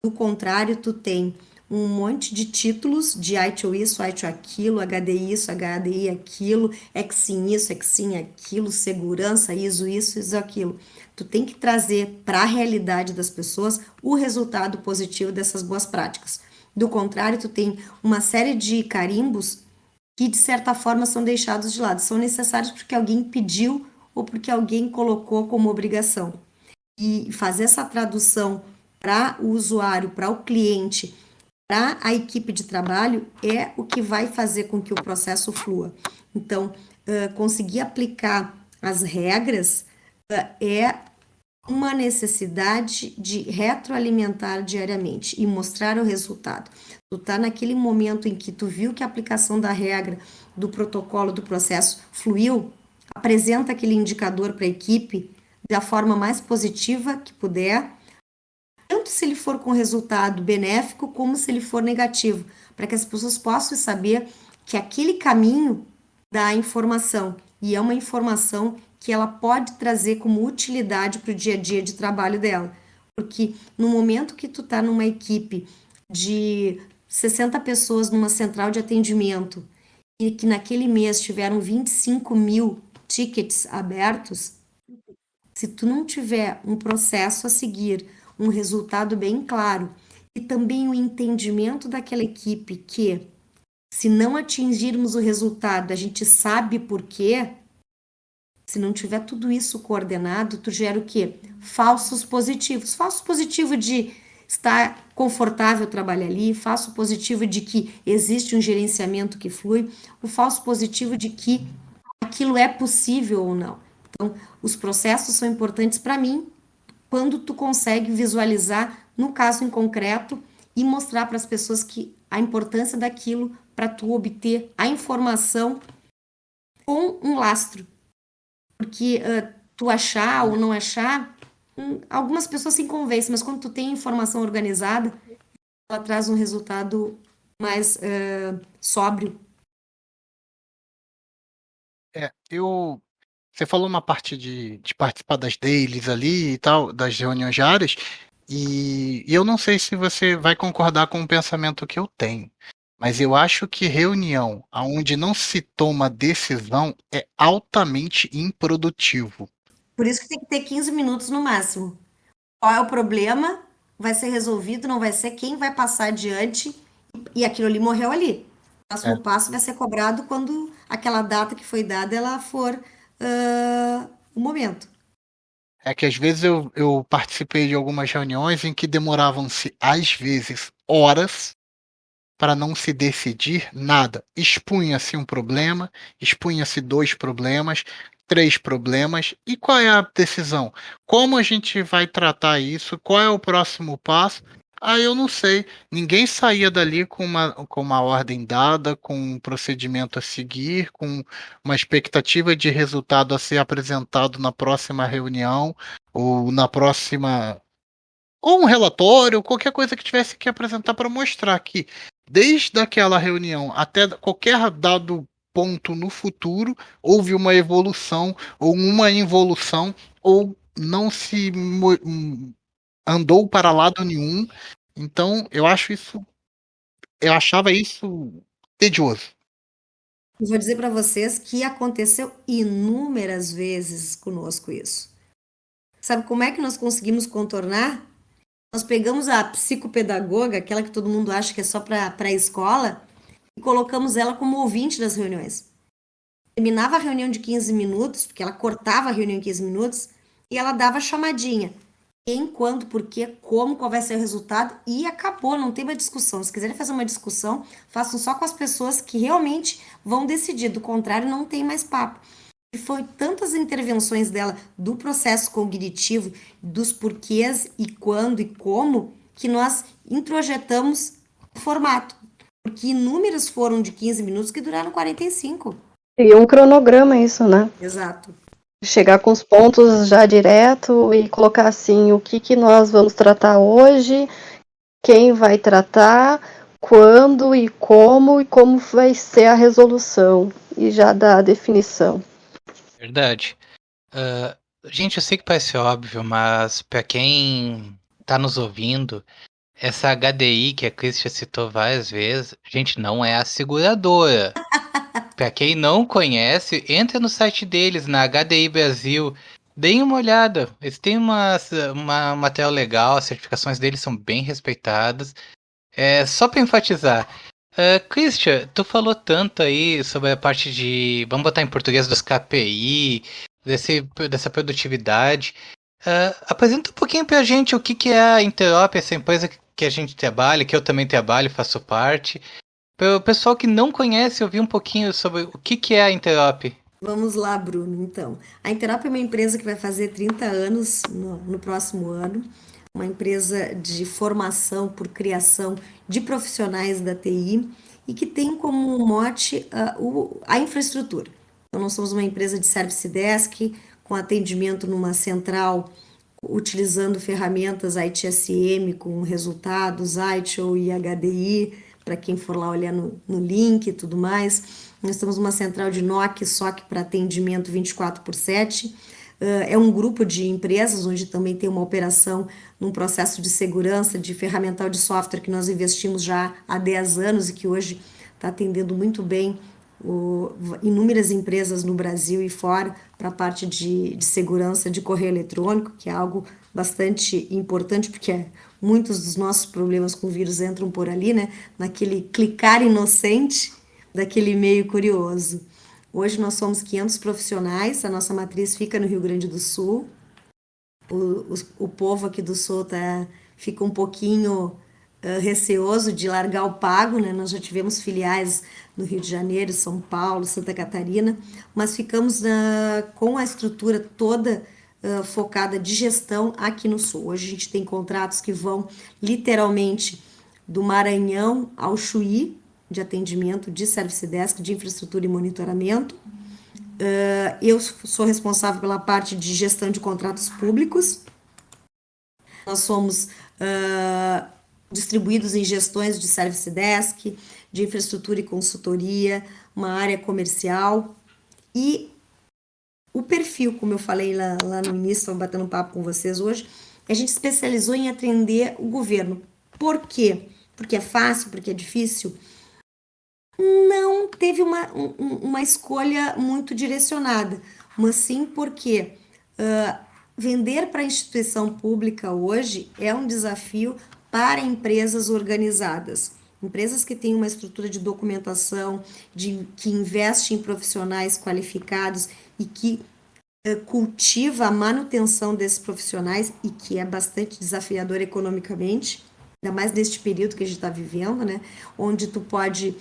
Do contrário, tu tem um monte de títulos de ITIL isso, ITIL aquilo, HDI isso, HDI aquilo, Exim isso, Exim aquilo, segurança, ISO isso, ISO aquilo. Tu tem que trazer para a realidade das pessoas o resultado positivo dessas boas práticas. Do contrário, tu tem uma série de carimbos que, de certa forma, são deixados de lado. São necessários porque alguém pediu ou porque alguém colocou como obrigação. E fazer essa tradução para o usuário, para o cliente, para a equipe de trabalho, é o que vai fazer com que o processo flua. Então, conseguir aplicar as regras é uma necessidade de retroalimentar diariamente e mostrar o resultado. Tu tá naquele momento em que tu viu que a aplicação da regra, do protocolo, do processo fluiu, apresenta aquele indicador para a equipe da forma mais positiva que puder, tanto se ele for com resultado benéfico como se ele for negativo, para que as pessoas possam saber que aquele caminho dá informação, e é uma informação que ela pode trazer como utilidade para o dia a dia de trabalho dela. Porque no momento que tu tá numa equipe de 60 pessoas numa central de atendimento e que naquele mês tiveram 25 mil tickets abertos, se tu não tiver um processo a seguir, um resultado bem claro e também o entendimento daquela equipe que, se não atingirmos o resultado, a gente sabe por quê. Se não tiver tudo isso coordenado, tu gera o quê? Falsos positivos. Falso positivo de estar confortável trabalhar ali, falso positivo de que existe um gerenciamento que flui, o falso positivo de que aquilo é possível ou não. Então, os processos são importantes para mim quando tu consegue visualizar, no caso em concreto, e mostrar para as pessoas que a importância daquilo para tu obter a informação com um lastro. Porque tu achar ou não achar, algumas pessoas se convencem, mas quando tu tem informação organizada, ela traz um resultado mais sóbrio. Você falou uma parte de participar das dailies ali e tal, das reuniões diárias, e eu não sei se você vai concordar com o pensamento que eu tenho, mas eu acho que reunião onde não se toma decisão é altamente improdutivo. Por isso que tem que ter 15 minutos no máximo. Qual é o problema? Vai ser resolvido, não vai ser quem vai passar adiante e aquilo ali morreu ali. O É, próximo passo vai ser cobrado quando aquela data que foi dada ela for o momento. é que às vezes eu participei de algumas reuniões em que demoravam-se, às vezes, horas para não se decidir nada. Expunha-se um problema, expunha-se dois problemas, três problemas. E qual é a decisão? Como a gente vai tratar isso? Qual é o próximo passo? Ah, eu não sei. Ninguém saía dali com uma ordem dada, com um procedimento a seguir, com uma expectativa de resultado a ser apresentado na próxima reunião ou na próxima ou um relatório, ou qualquer coisa que tivesse que apresentar para mostrar que, desde aquela reunião até qualquer dado ponto no futuro, houve uma evolução, ou uma involução, ou não se andou para lado nenhum. Então, eu achava isso tedioso. Eu vou dizer para vocês que aconteceu inúmeras vezes conosco isso. Sabe como é que nós conseguimos contornar? Nós pegamos a psicopedagoga, aquela que todo mundo acha que é só para a escola, e colocamos ela como ouvinte das reuniões. Terminava a reunião de 15 minutos, porque ela cortava a reunião em 15 minutos, e ela dava a chamadinha. Quem, quando, por quê, como, qual vai ser o resultado, e acabou, não tem mais discussão. Se quiserem fazer uma discussão, façam só com as pessoas que realmente vão decidir, do contrário, não tem mais papo. E foi tantas intervenções dela do processo cognitivo, dos porquês e quando e como, que nós introjetamos o formato. Porque inúmeros foram de 15 minutos que duraram 45. E um cronograma isso, né? Exato. Chegar com os pontos já direto e colocar assim, o que nós vamos tratar hoje, quem vai tratar, quando e como vai ser a resolução, e já dar a definição. Verdade. Gente, eu sei que parece óbvio, mas para quem tá nos ouvindo, essa HDI que a Christian citou várias vezes, gente, não é a seguradora. Para quem não conhece, entra no site deles, na HDI Brasil, deem uma olhada. Eles têm uma material legal, as certificações deles são bem respeitadas. Só para enfatizar, Christian, tu falou tanto aí sobre a parte de, vamos botar em português, dos KPI, dessa produtividade. Apresenta um pouquinho pra gente o que é a Interop, essa empresa que a gente trabalha, que eu também trabalho, faço parte. Para o pessoal que não conhece, ouvir um pouquinho sobre o que é a Interop. Vamos lá, Bruno, então. A Interop é uma empresa que vai fazer 30 anos no próximo ano. Uma empresa de formação por criação de profissionais da TI e que tem como mote a infraestrutura. Então, nós somos uma empresa de service desk, com atendimento numa central, utilizando ferramentas ITSM com resultados, ITIL e HDI, para quem for lá olhar no link e tudo mais. Nós temos uma central de NOC, SOC para atendimento 24/7. É um grupo de empresas onde também tem uma operação num processo de segurança de ferramental de software que nós investimos já há 10 anos e que hoje está atendendo muito bem inúmeras empresas no Brasil e fora para a parte de segurança de correio eletrônico, que é algo bastante importante, porque muitos dos nossos problemas com o vírus entram por ali, né? Naquele clicar inocente daquele meio curioso. Hoje nós somos 500 profissionais, a nossa matriz fica no Rio Grande do Sul. O povo aqui do Sul fica um pouquinho receoso de largar o pago, né? Nós já tivemos filiais no Rio de Janeiro, São Paulo, Santa Catarina, mas ficamos com a estrutura toda focada de gestão aqui no Sul. Hoje a gente tem contratos que vão literalmente do Maranhão ao Chuí, de atendimento de Service Desk, de infraestrutura e monitoramento. Eu sou responsável pela parte de gestão de contratos públicos. Nós somos distribuídos em gestões de Service Desk, de infraestrutura e consultoria, uma área comercial. E o perfil, como eu falei lá no início, estava batendo um papo com vocês hoje, a gente especializou em atender o governo. Por quê? Porque é fácil, porque é difícil? Não teve uma escolha muito direcionada, mas sim porque vender para a instituição pública hoje é um desafio para empresas organizadas. Empresas que têm uma estrutura de documentação, que investe em profissionais qualificados e que cultiva a manutenção desses profissionais e que é bastante desafiador economicamente, ainda mais neste período que a gente está vivendo, né? Onde tu pode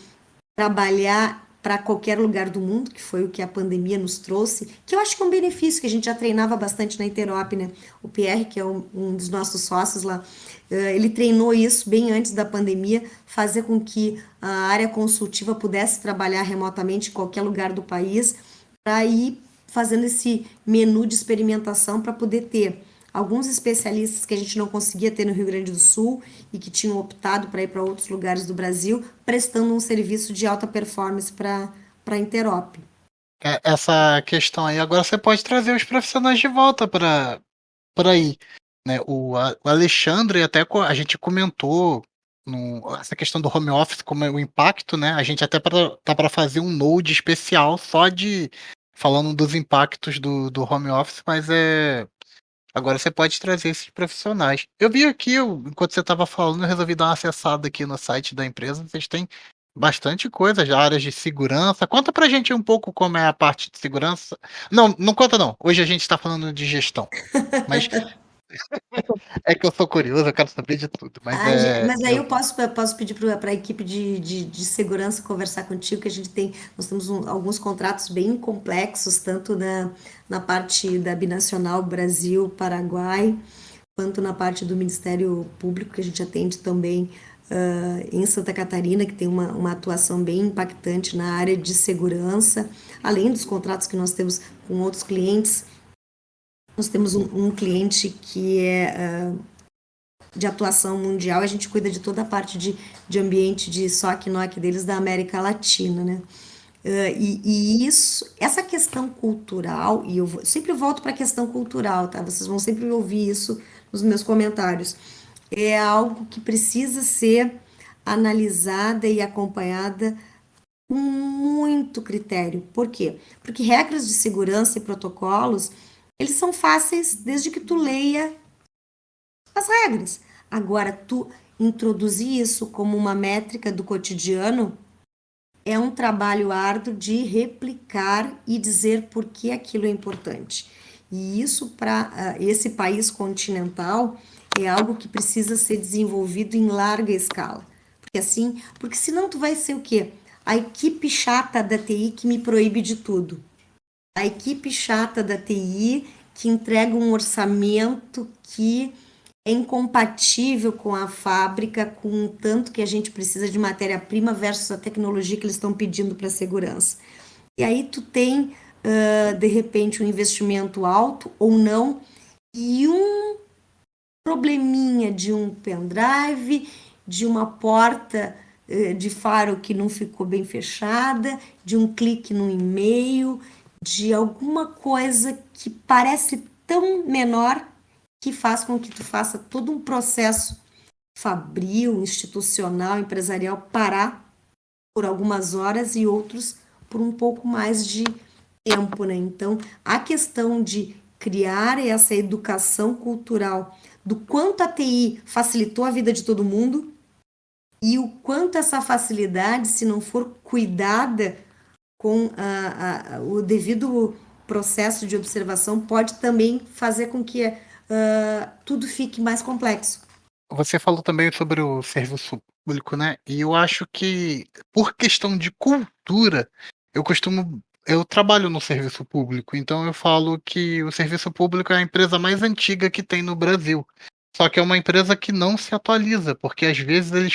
trabalhar para qualquer lugar do mundo, que foi o que a pandemia nos trouxe, que eu acho que é um benefício, que a gente já treinava bastante na Interop, né? O Pierre, que é um dos nossos sócios lá, ele treinou isso bem antes da pandemia, fazer com que a área consultiva pudesse trabalhar remotamente em qualquer lugar do país, para ir fazendo esse menu de experimentação para poder ter alguns especialistas que a gente não conseguia ter no Rio Grande do Sul e que tinham optado para ir para outros lugares do Brasil, prestando um serviço de alta performance para a Interop. Essa questão aí, agora você pode trazer os profissionais de volta para aí, né? O Alexandre, até a gente comentou essa questão do home office, como é o impacto, né? A gente até tá para fazer um node especial só de falando dos impactos do home office, mas agora você pode trazer esses profissionais. Eu vi aqui, enquanto você estava falando, eu resolvi dar uma acessada aqui no site da empresa. Vocês têm bastante coisa, já áreas de segurança. Conta pra gente um pouco como é a parte de segurança. Não, não conta não. Hoje a gente está falando de gestão. Mas é que eu sou curioso, eu quero saber de tudo. Mas aí eu posso pedir para a equipe de segurança conversar contigo, que nós temos alguns contratos bem complexos, tanto na parte da Binacional Brasil-Paraguai, quanto na parte do Ministério Público, que a gente atende também em Santa Catarina, que tem uma atuação bem impactante na área de segurança, além dos contratos que nós temos com outros clientes. Nós temos um cliente que é de atuação mundial, a gente cuida de toda a parte de ambiente de SOC e NOC deles da América Latina, né? Essa questão cultural, e eu sempre volto para a questão cultural, tá? Vocês vão sempre ouvir isso nos meus comentários. É algo que precisa ser analisada e acompanhada com muito critério. Por quê? Porque regras de segurança e protocolos, eles são fáceis desde que tu leia as regras. Agora, tu introduzir isso como uma métrica do cotidiano é um trabalho árduo de replicar e dizer por que aquilo é importante. E isso, para esse país continental, é algo que precisa ser desenvolvido em larga escala. Porque senão tu vai ser o quê? A equipe chata da TI que me proíbe de tudo. A equipe chata da TI que entrega um orçamento que é incompatível com a fábrica, com o tanto que a gente precisa de matéria-prima versus a tecnologia que eles estão pedindo para a segurança. E aí tu tem, de repente, um investimento alto ou não, e um probleminha de um pendrive, de uma porta de faro que não ficou bem fechada, de um clique no e-mail, de alguma coisa que parece tão menor que faz com que tu faça todo um processo fabril, institucional, empresarial parar por algumas horas e outros por um pouco mais de tempo, né? Então, a questão de criar essa educação cultural do quanto a TI facilitou a vida de todo mundo e o quanto essa facilidade, se não for cuidada com o devido processo de observação, pode também fazer com que tudo fique mais complexo. Você falou também sobre o serviço público, né? E eu acho que, por questão de cultura, eu trabalho no serviço público, então eu falo que o serviço público é a empresa mais antiga que tem no Brasil. Só que é uma empresa que não se atualiza, porque às vezes eles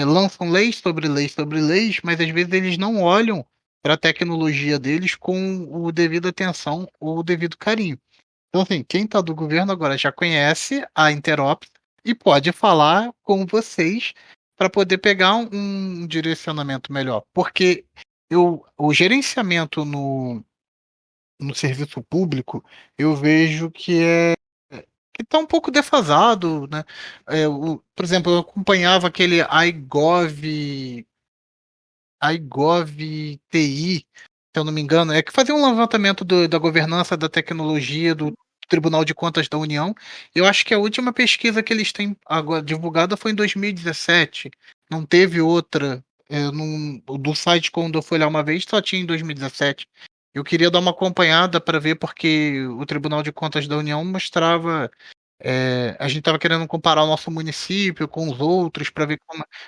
lançam leis sobre leis, mas às vezes eles não olham para a tecnologia deles com o devido atenção ou o devido carinho. Então, assim, quem está do governo agora já conhece a Interops e pode falar com vocês para poder pegar um direcionamento melhor. Porque o gerenciamento no serviço público, eu vejo que está um pouco defasado, né? Por exemplo, eu acompanhava aquele iGov TI, se eu não me engano, que fazia um levantamento da governança da tecnologia do Tribunal de Contas da União. Eu acho que a última pesquisa que eles têm agora divulgada foi em 2017. Não teve outra. Do site, quando eu fui olhar uma vez, só tinha em 2017. Eu queria dar uma acompanhada para ver, porque o Tribunal de Contas da União mostrava. A gente estava querendo comparar o nosso município com os outros para ver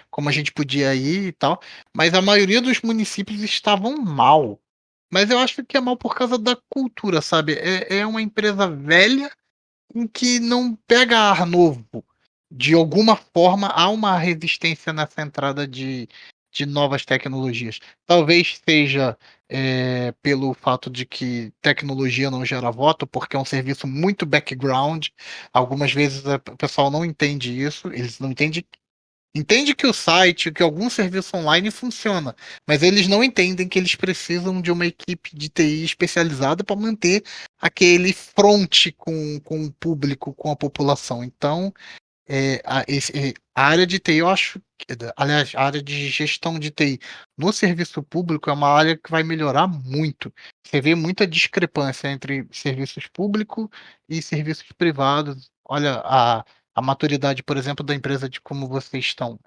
como a gente podia ir e tal, mas a maioria dos municípios estavam mal. Mas eu acho que é mal por causa da cultura, sabe? É uma empresa velha em que não pega ar novo. De alguma forma, há uma resistência nessa entrada de novas tecnologias. Talvez seja pelo fato de que tecnologia não gera voto, porque é um serviço muito background. Algumas vezes o pessoal não entende isso, eles não entendem. Entende que o site, que algum serviço online funciona, mas eles não entendem que eles precisam de uma equipe de TI especializada para manter aquele front com o público, com a população. Então, a área de TI, eu acho, aliás, a área de gestão de TI no serviço público é uma área que vai melhorar muito. Você vê muita discrepância entre serviços públicos e serviços privados. Olha, a maturidade, por exemplo, da empresa de como vocês estão.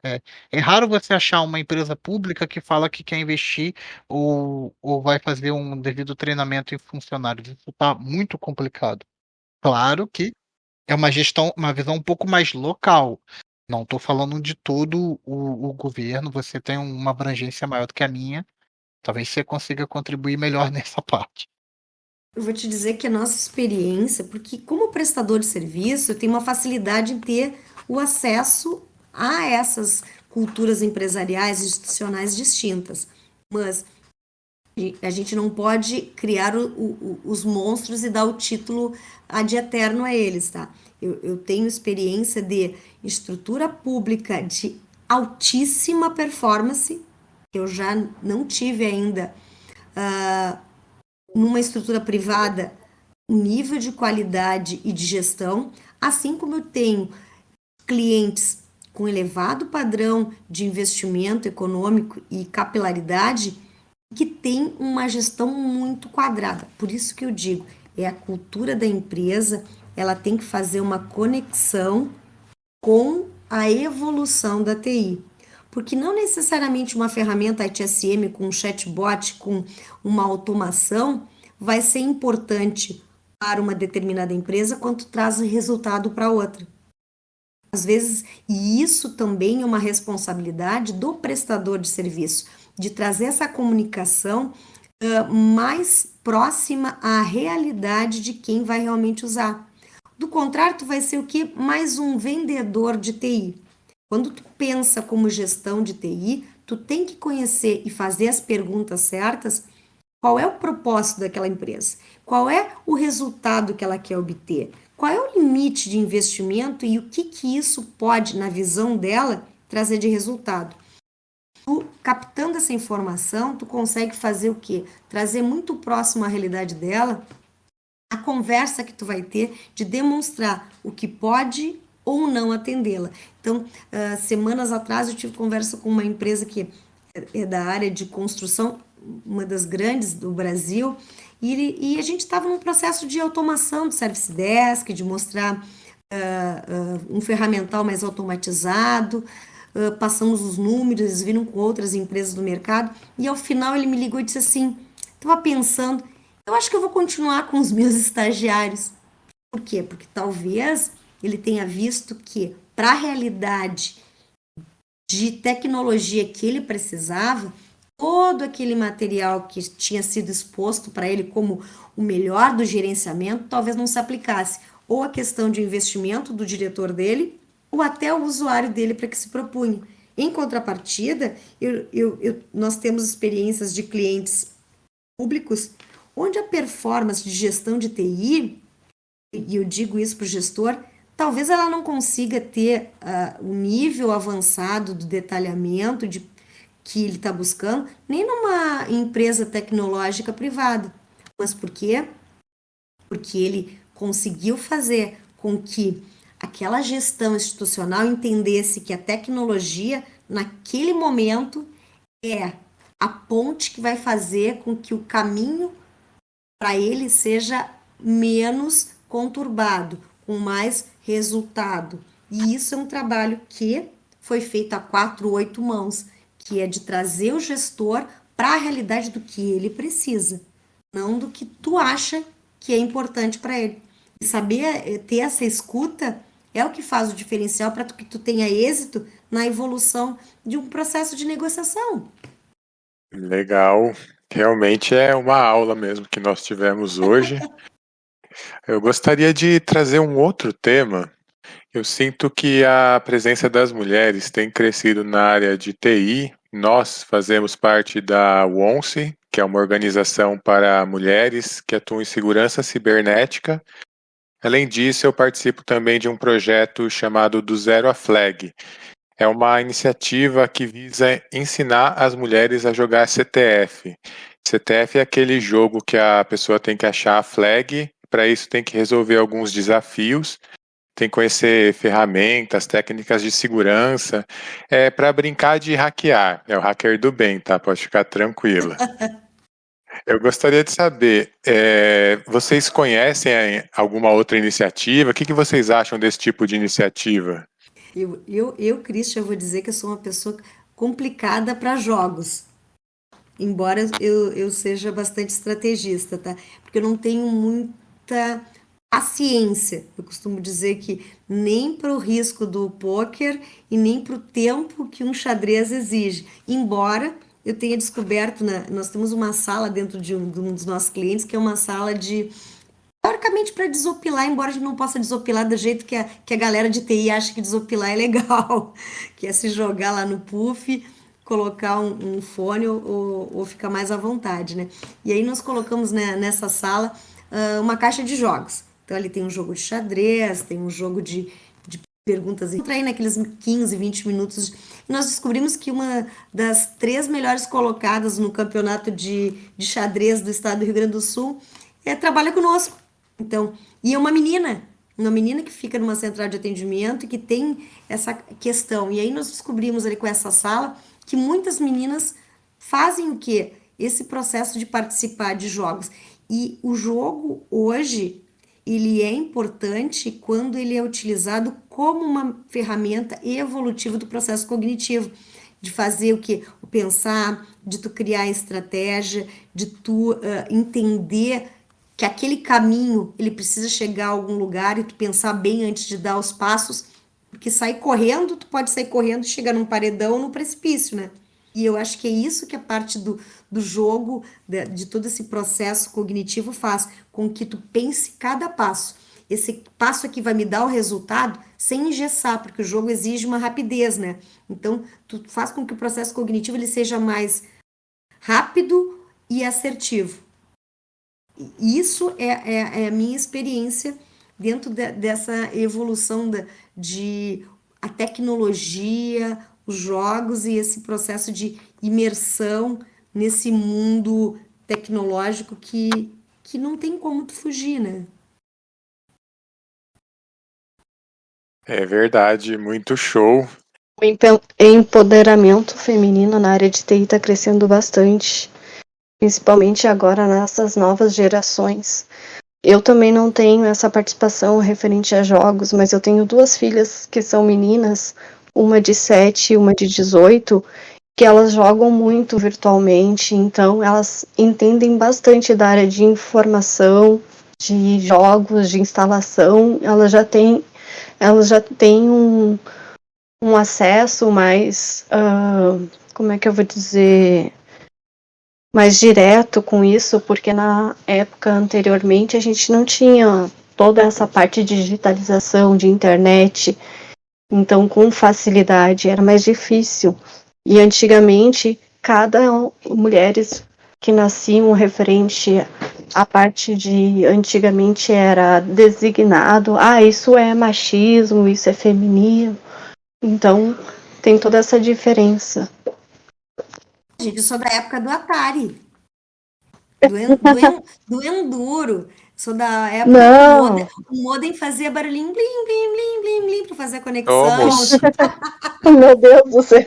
É raro você achar uma empresa pública que fala que quer investir ou vai fazer um devido treinamento em funcionários. Isso está muito complicado. Claro que é uma gestão, uma visão um pouco mais local. Não estou falando de todo o governo, você tem uma abrangência maior do que a minha. Talvez você consiga contribuir melhor nessa parte. Eu vou te dizer que a nossa experiência, porque como prestador de serviço, eu tenho uma facilidade em ter o acesso a essas culturas empresariais e institucionais distintas. Mas a gente não pode criar os monstros e dar o título ad eterno a eles, tá? Eu tenho experiência de estrutura pública de altíssima performance, que eu já não tive ainda numa estrutura privada, um nível de qualidade e de gestão, assim como eu tenho clientes com elevado padrão de investimento econômico e capilaridade, que tem uma gestão muito quadrada. Por isso que eu digo, é a cultura da empresa, ela tem que fazer uma conexão com a evolução da TI. Porque não necessariamente uma ferramenta ITSM com um chatbot, com uma automação, vai ser importante para uma determinada empresa quanto traz resultado para outra. Às vezes, e isso também é uma responsabilidade do prestador de serviço, de trazer essa comunicação mais próxima à realidade de quem vai realmente usar. Do contrário, tu vai ser o quê? Mais um vendedor de TI. Quando tu pensa como gestão de TI, tu tem que conhecer e fazer as perguntas certas. Qual é o propósito daquela empresa? Qual é o resultado que ela quer obter? Qual é o limite de investimento e o que isso pode, na visão dela, trazer de resultado? Tu, captando essa informação, tu consegue fazer o quê? Trazer muito próximo à realidade dela a conversa que tu vai ter de demonstrar o que pode ou não atendê-la. Então, semanas atrás eu tive conversa com uma empresa que é da área de construção, uma das grandes do Brasil, e a gente estava num processo de automação do Service Desk, de mostrar um ferramental mais automatizado, passamos os números, eles viram com outras empresas do mercado, e ao final ele me ligou e disse assim, estava pensando, eu acho que eu vou continuar com os meus estagiários. Por quê? Porque talvez ele tenha visto que para a realidade de tecnologia que ele precisava, todo aquele material que tinha sido exposto para ele como o melhor do gerenciamento, talvez não se aplicasse. Ou a questão de investimento do diretor dele, ou até o usuário dele para que se propunha. Em contrapartida, nós temos experiências de clientes públicos onde a performance de gestão de TI, e eu digo isso para o gestor, talvez ela não consiga ter o nível avançado do detalhamento que ele está buscando, nem numa empresa tecnológica privada. Mas por quê? Porque ele conseguiu fazer com que aquela gestão institucional entendesse que a tecnologia, naquele momento, é a ponte que vai fazer com que o caminho para ele seja menos conturbado, com mais resultado. E isso é um trabalho que foi feito a 4, 8 mãos, que é de trazer o gestor para a realidade do que ele precisa, não do que tu acha que é importante para ele. E saber ter essa escuta é o que faz o diferencial para que tu tenha êxito na evolução de um processo de negociação. Legal. Realmente é uma aula mesmo que nós tivemos hoje. Eu gostaria de trazer um outro tema. Eu sinto que a presença das mulheres tem crescido na área de TI. Nós fazemos parte da WONSE, que é uma organização para mulheres que atuam em segurança cibernética. Além disso, eu participo também de um projeto chamado Do Zero a Flag. É uma iniciativa que visa ensinar as mulheres a jogar CTF. CTF é aquele jogo que a pessoa tem que achar a flag, para isso tem que resolver alguns desafios, tem que conhecer ferramentas, técnicas de segurança, para brincar de hackear. É o hacker do bem, tá? Pode ficar tranquila. Eu gostaria de saber, vocês conhecem alguma outra iniciativa? O que vocês acham desse tipo de iniciativa? Christian, eu vou dizer que eu sou uma pessoa complicada para jogos, embora eu seja bastante estrategista, tá? Porque eu não tenho muita paciência. Eu costumo dizer que nem para o risco do poker e nem para o tempo que um xadrez exige. Embora eu tenha descoberto, nós temos uma sala dentro de um dos nossos clientes, que é uma sala teoricamente para desopilar, embora a gente não possa desopilar do jeito que a galera de TI acha que desopilar é legal, que é se jogar lá no puff, colocar um fone ou ficar mais à vontade, né? E aí nós colocamos, né, nessa sala uma caixa de jogos. Então ali tem um jogo de xadrez, tem um jogo de perguntas, entra aí naqueles 15, 20 minutos. E nós descobrimos que uma das 3 melhores colocadas no campeonato de xadrez do estado do Rio Grande do Sul trabalha conosco. Então, e é uma menina que fica numa central de atendimento e que tem essa questão. E aí nós descobrimos ali com essa sala que muitas meninas fazem o quê? Esse processo de participar de jogos. E o jogo hoje, ele é importante quando ele é utilizado como uma ferramenta evolutiva do processo cognitivo, de fazer o quê? O pensar, de tu criar estratégia, de tu entender que aquele caminho, ele precisa chegar a algum lugar e tu pensar bem antes de dar os passos, porque sair correndo, tu pode sair correndo e chegar num paredão ou num precipício, né? E eu acho que é isso que a parte do jogo, de todo esse processo cognitivo faz, com que tu pense cada passo. Esse passo aqui vai me dar o resultado sem engessar, porque o jogo exige uma rapidez, né? Então, tu faz com que o processo cognitivo ele seja mais rápido e assertivo. Isso é a minha experiência dentro dessa evolução de a tecnologia, os jogos e esse processo de imersão nesse mundo tecnológico que não tem como tu fugir, né? É verdade, muito show. O empoderamento feminino na área de TI está crescendo bastante, principalmente agora nessas novas gerações. Eu também não tenho essa participação referente a jogos, mas eu tenho 2 filhas que são meninas, uma de 7 e uma de 18, que elas jogam muito virtualmente, então elas entendem bastante da área de informação, de jogos, de instalação, elas já têm um acesso mais, como é que eu vou dizer, mais direto com isso, porque na época anteriormente a gente não tinha toda essa parte de digitalização, de internet, então com facilidade era mais difícil. E antigamente, mulheres que nasciam referente à parte de antigamente era designado, isso é machismo, isso é feminino. Então tem toda essa diferença. Gente, eu sou da época do Atari, do Enduro. Sou da época Não, que o modem fazia barulhinho, blim, blim, blim, blim, blim, para fazer a conexão. Somos. meu Deus do céu.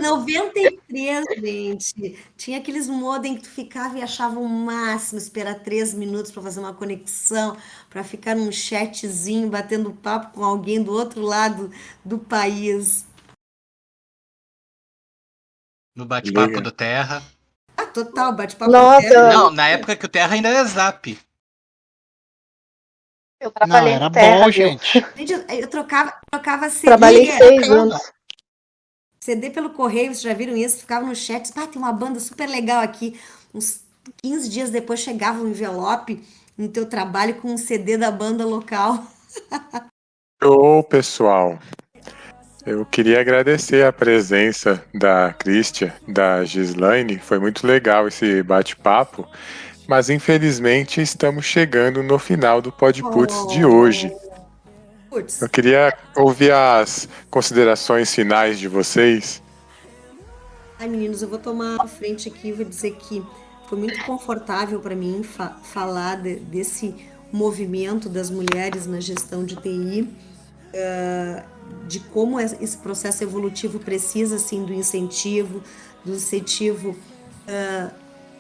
93, gente. Tinha aqueles modem que tu ficava e achava o máximo esperar 3 minutos para fazer uma conexão, para ficar num chatzinho, batendo papo com alguém do outro lado do país. No bate-papo Liga. do Terra. Total, bate-papo Nossa, interno. Não, na época que o Terra ainda era Zap. eu Não, trabalhei era em terra, bom, viu? gente. Gente, eu trocava CD. Trabalhei Era 6 bacana. anos. CD pelo correio, vocês já viram isso? Ficava no chat, tem uma banda super legal aqui. Uns 15 dias depois chegava um envelope no teu trabalho com um CD da banda local. Ô, pessoal, eu queria agradecer a presença da Cristia, da Gislaine. Foi muito legal esse bate-papo, mas infelizmente estamos chegando no final do Podputs de hoje. Putz, Eu queria ouvir as considerações finais de vocês. ai meninos, eu vou tomar a frente aqui e vou dizer que foi muito confortável para mim falar desse movimento das mulheres na gestão de TI, de como esse processo evolutivo precisa assim do incentivo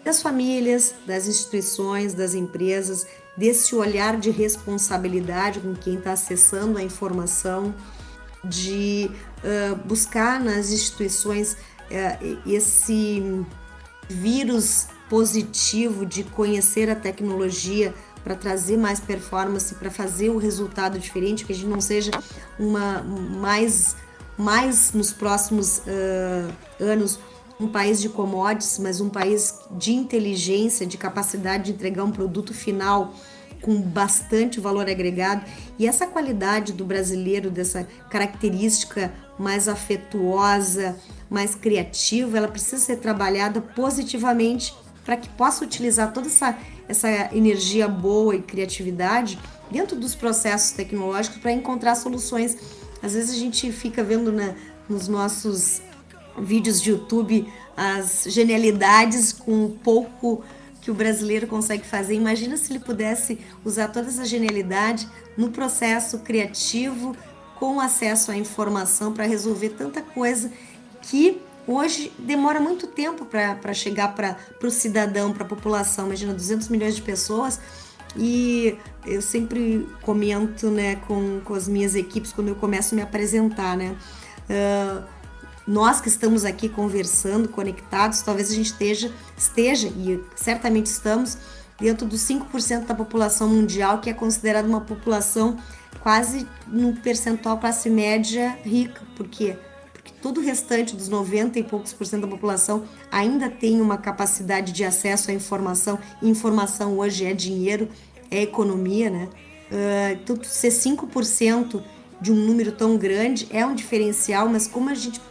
das famílias, das instituições, das empresas, desse olhar de responsabilidade com quem está acessando a informação, de buscar nas instituições esse vírus positivo de conhecer a tecnologia para trazer mais performance, para fazer o resultado diferente, que a gente não seja mais nos próximos anos um país de commodities, mas um país de inteligência, de capacidade de entregar um produto final com bastante valor agregado. E essa qualidade do brasileiro, dessa característica mais afetuosa, mais criativa, ela precisa ser trabalhada positivamente para que possa utilizar toda essa energia boa e criatividade dentro dos processos tecnológicos para encontrar soluções. Às vezes a gente fica vendo nos nossos vídeos de YouTube as genialidades com pouco que o brasileiro consegue fazer. Imagina se ele pudesse usar toda essa genialidade no processo criativo, com acesso à informação para resolver tanta coisa que hoje demora muito tempo para chegar para o cidadão, para a população. Imagina 200 milhões de pessoas. E eu sempre comento, né, com as minhas equipes quando eu começo a me apresentar, né? Nós que estamos aqui conversando, conectados, talvez a gente esteja, e certamente estamos, dentro dos 5% da população mundial, que é considerada uma população quase num percentual classe média rica. Por quê? Porque todo o restante dos 90 e poucos por cento da população ainda tem uma capacidade de acesso à informação, e informação hoje é dinheiro, é economia, né? Então, ser 5% de um número tão grande é um diferencial, mas como a gente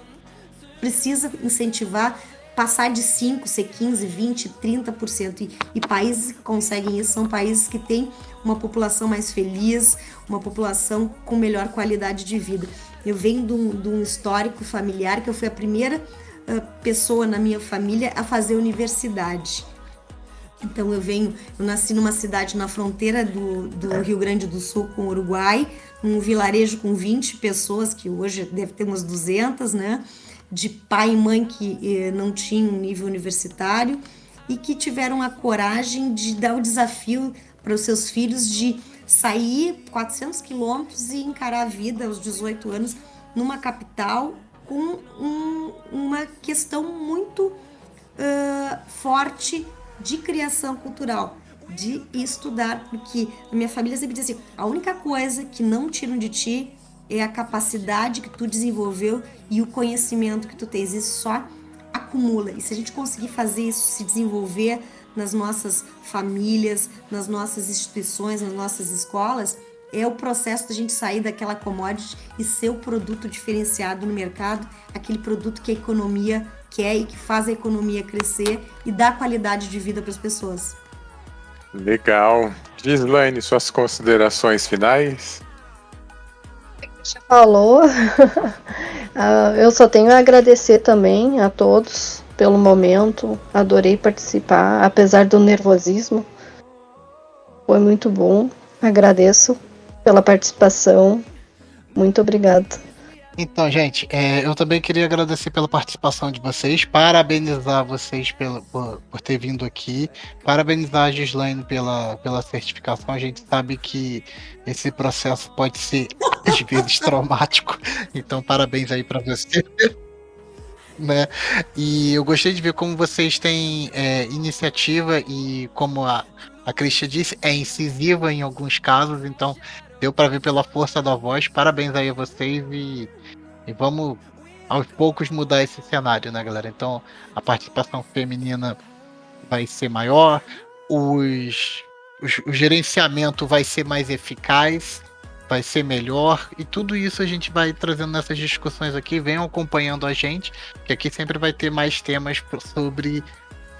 precisa incentivar, passar de 5%, ser 15%, 20%, 30%. E países que conseguem isso são países que têm uma população mais feliz, uma população com melhor qualidade de vida. Eu venho de um histórico familiar que eu fui a primeira pessoa na minha família a fazer universidade. Então eu nasci numa cidade na fronteira do Rio Grande do Sul com o Uruguai, num vilarejo com 20 pessoas, que hoje deve ter umas 200, né? De pai e mãe que não tinham um nível universitário e que tiveram a coragem de dar o desafio para os seus filhos de sair 400 quilômetros e encarar a vida aos 18 anos numa capital com uma questão muito forte de criação cultural, de estudar, porque a minha família sempre diz assim, a única coisa que não tiram de ti é a capacidade que tu desenvolveu e o conhecimento que tu tens, isso só acumula, e se a gente conseguir fazer isso se desenvolver nas nossas famílias, nas nossas instituições, nas nossas escolas, é o processo da gente sair daquela commodity e ser o produto diferenciado no mercado, aquele produto que a economia quer e que faz a economia crescer e dá qualidade de vida para as pessoas. Legal. Gislaine, suas considerações finais? Já falou. Eu só tenho a agradecer também a todos pelo momento. Adorei participar, apesar do nervosismo. Foi muito bom. Agradeço pela participação. Muito obrigada. Então, gente, eu também queria agradecer pela participação de vocês, parabenizar vocês por ter vindo aqui, parabenizar a Gislaine pela certificação. A gente sabe que esse processo pode ser, às vezes, traumático, então parabéns aí para você. Né? E eu gostei de ver como vocês têm iniciativa e, como a Cristian disse, é incisiva em alguns casos, então deu para ver pela força da voz. Parabéns aí a vocês e vamos aos poucos mudar esse cenário, né, galera? Então a participação feminina vai ser maior, o gerenciamento vai ser mais eficaz, vai ser melhor, e tudo isso a gente vai trazendo nessas discussões aqui. Venham acompanhando a gente, que aqui sempre vai ter mais temas sobre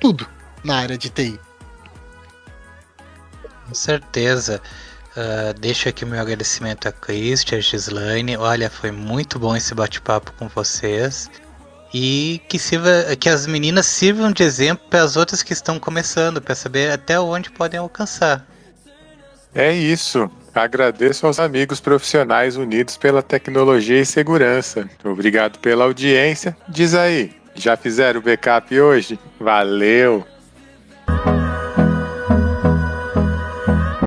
tudo na área de TI. Com certeza. Deixo aqui o meu agradecimento a Cristi, a Gislaine. Olha, foi muito bom esse bate-papo com vocês. E que as meninas sirvam de exemplo para as outras que estão começando, para saber até onde podem alcançar. É isso. Agradeço aos amigos profissionais unidos pela tecnologia e segurança. Obrigado pela audiência. Diz aí, já fizeram o backup hoje? Valeu!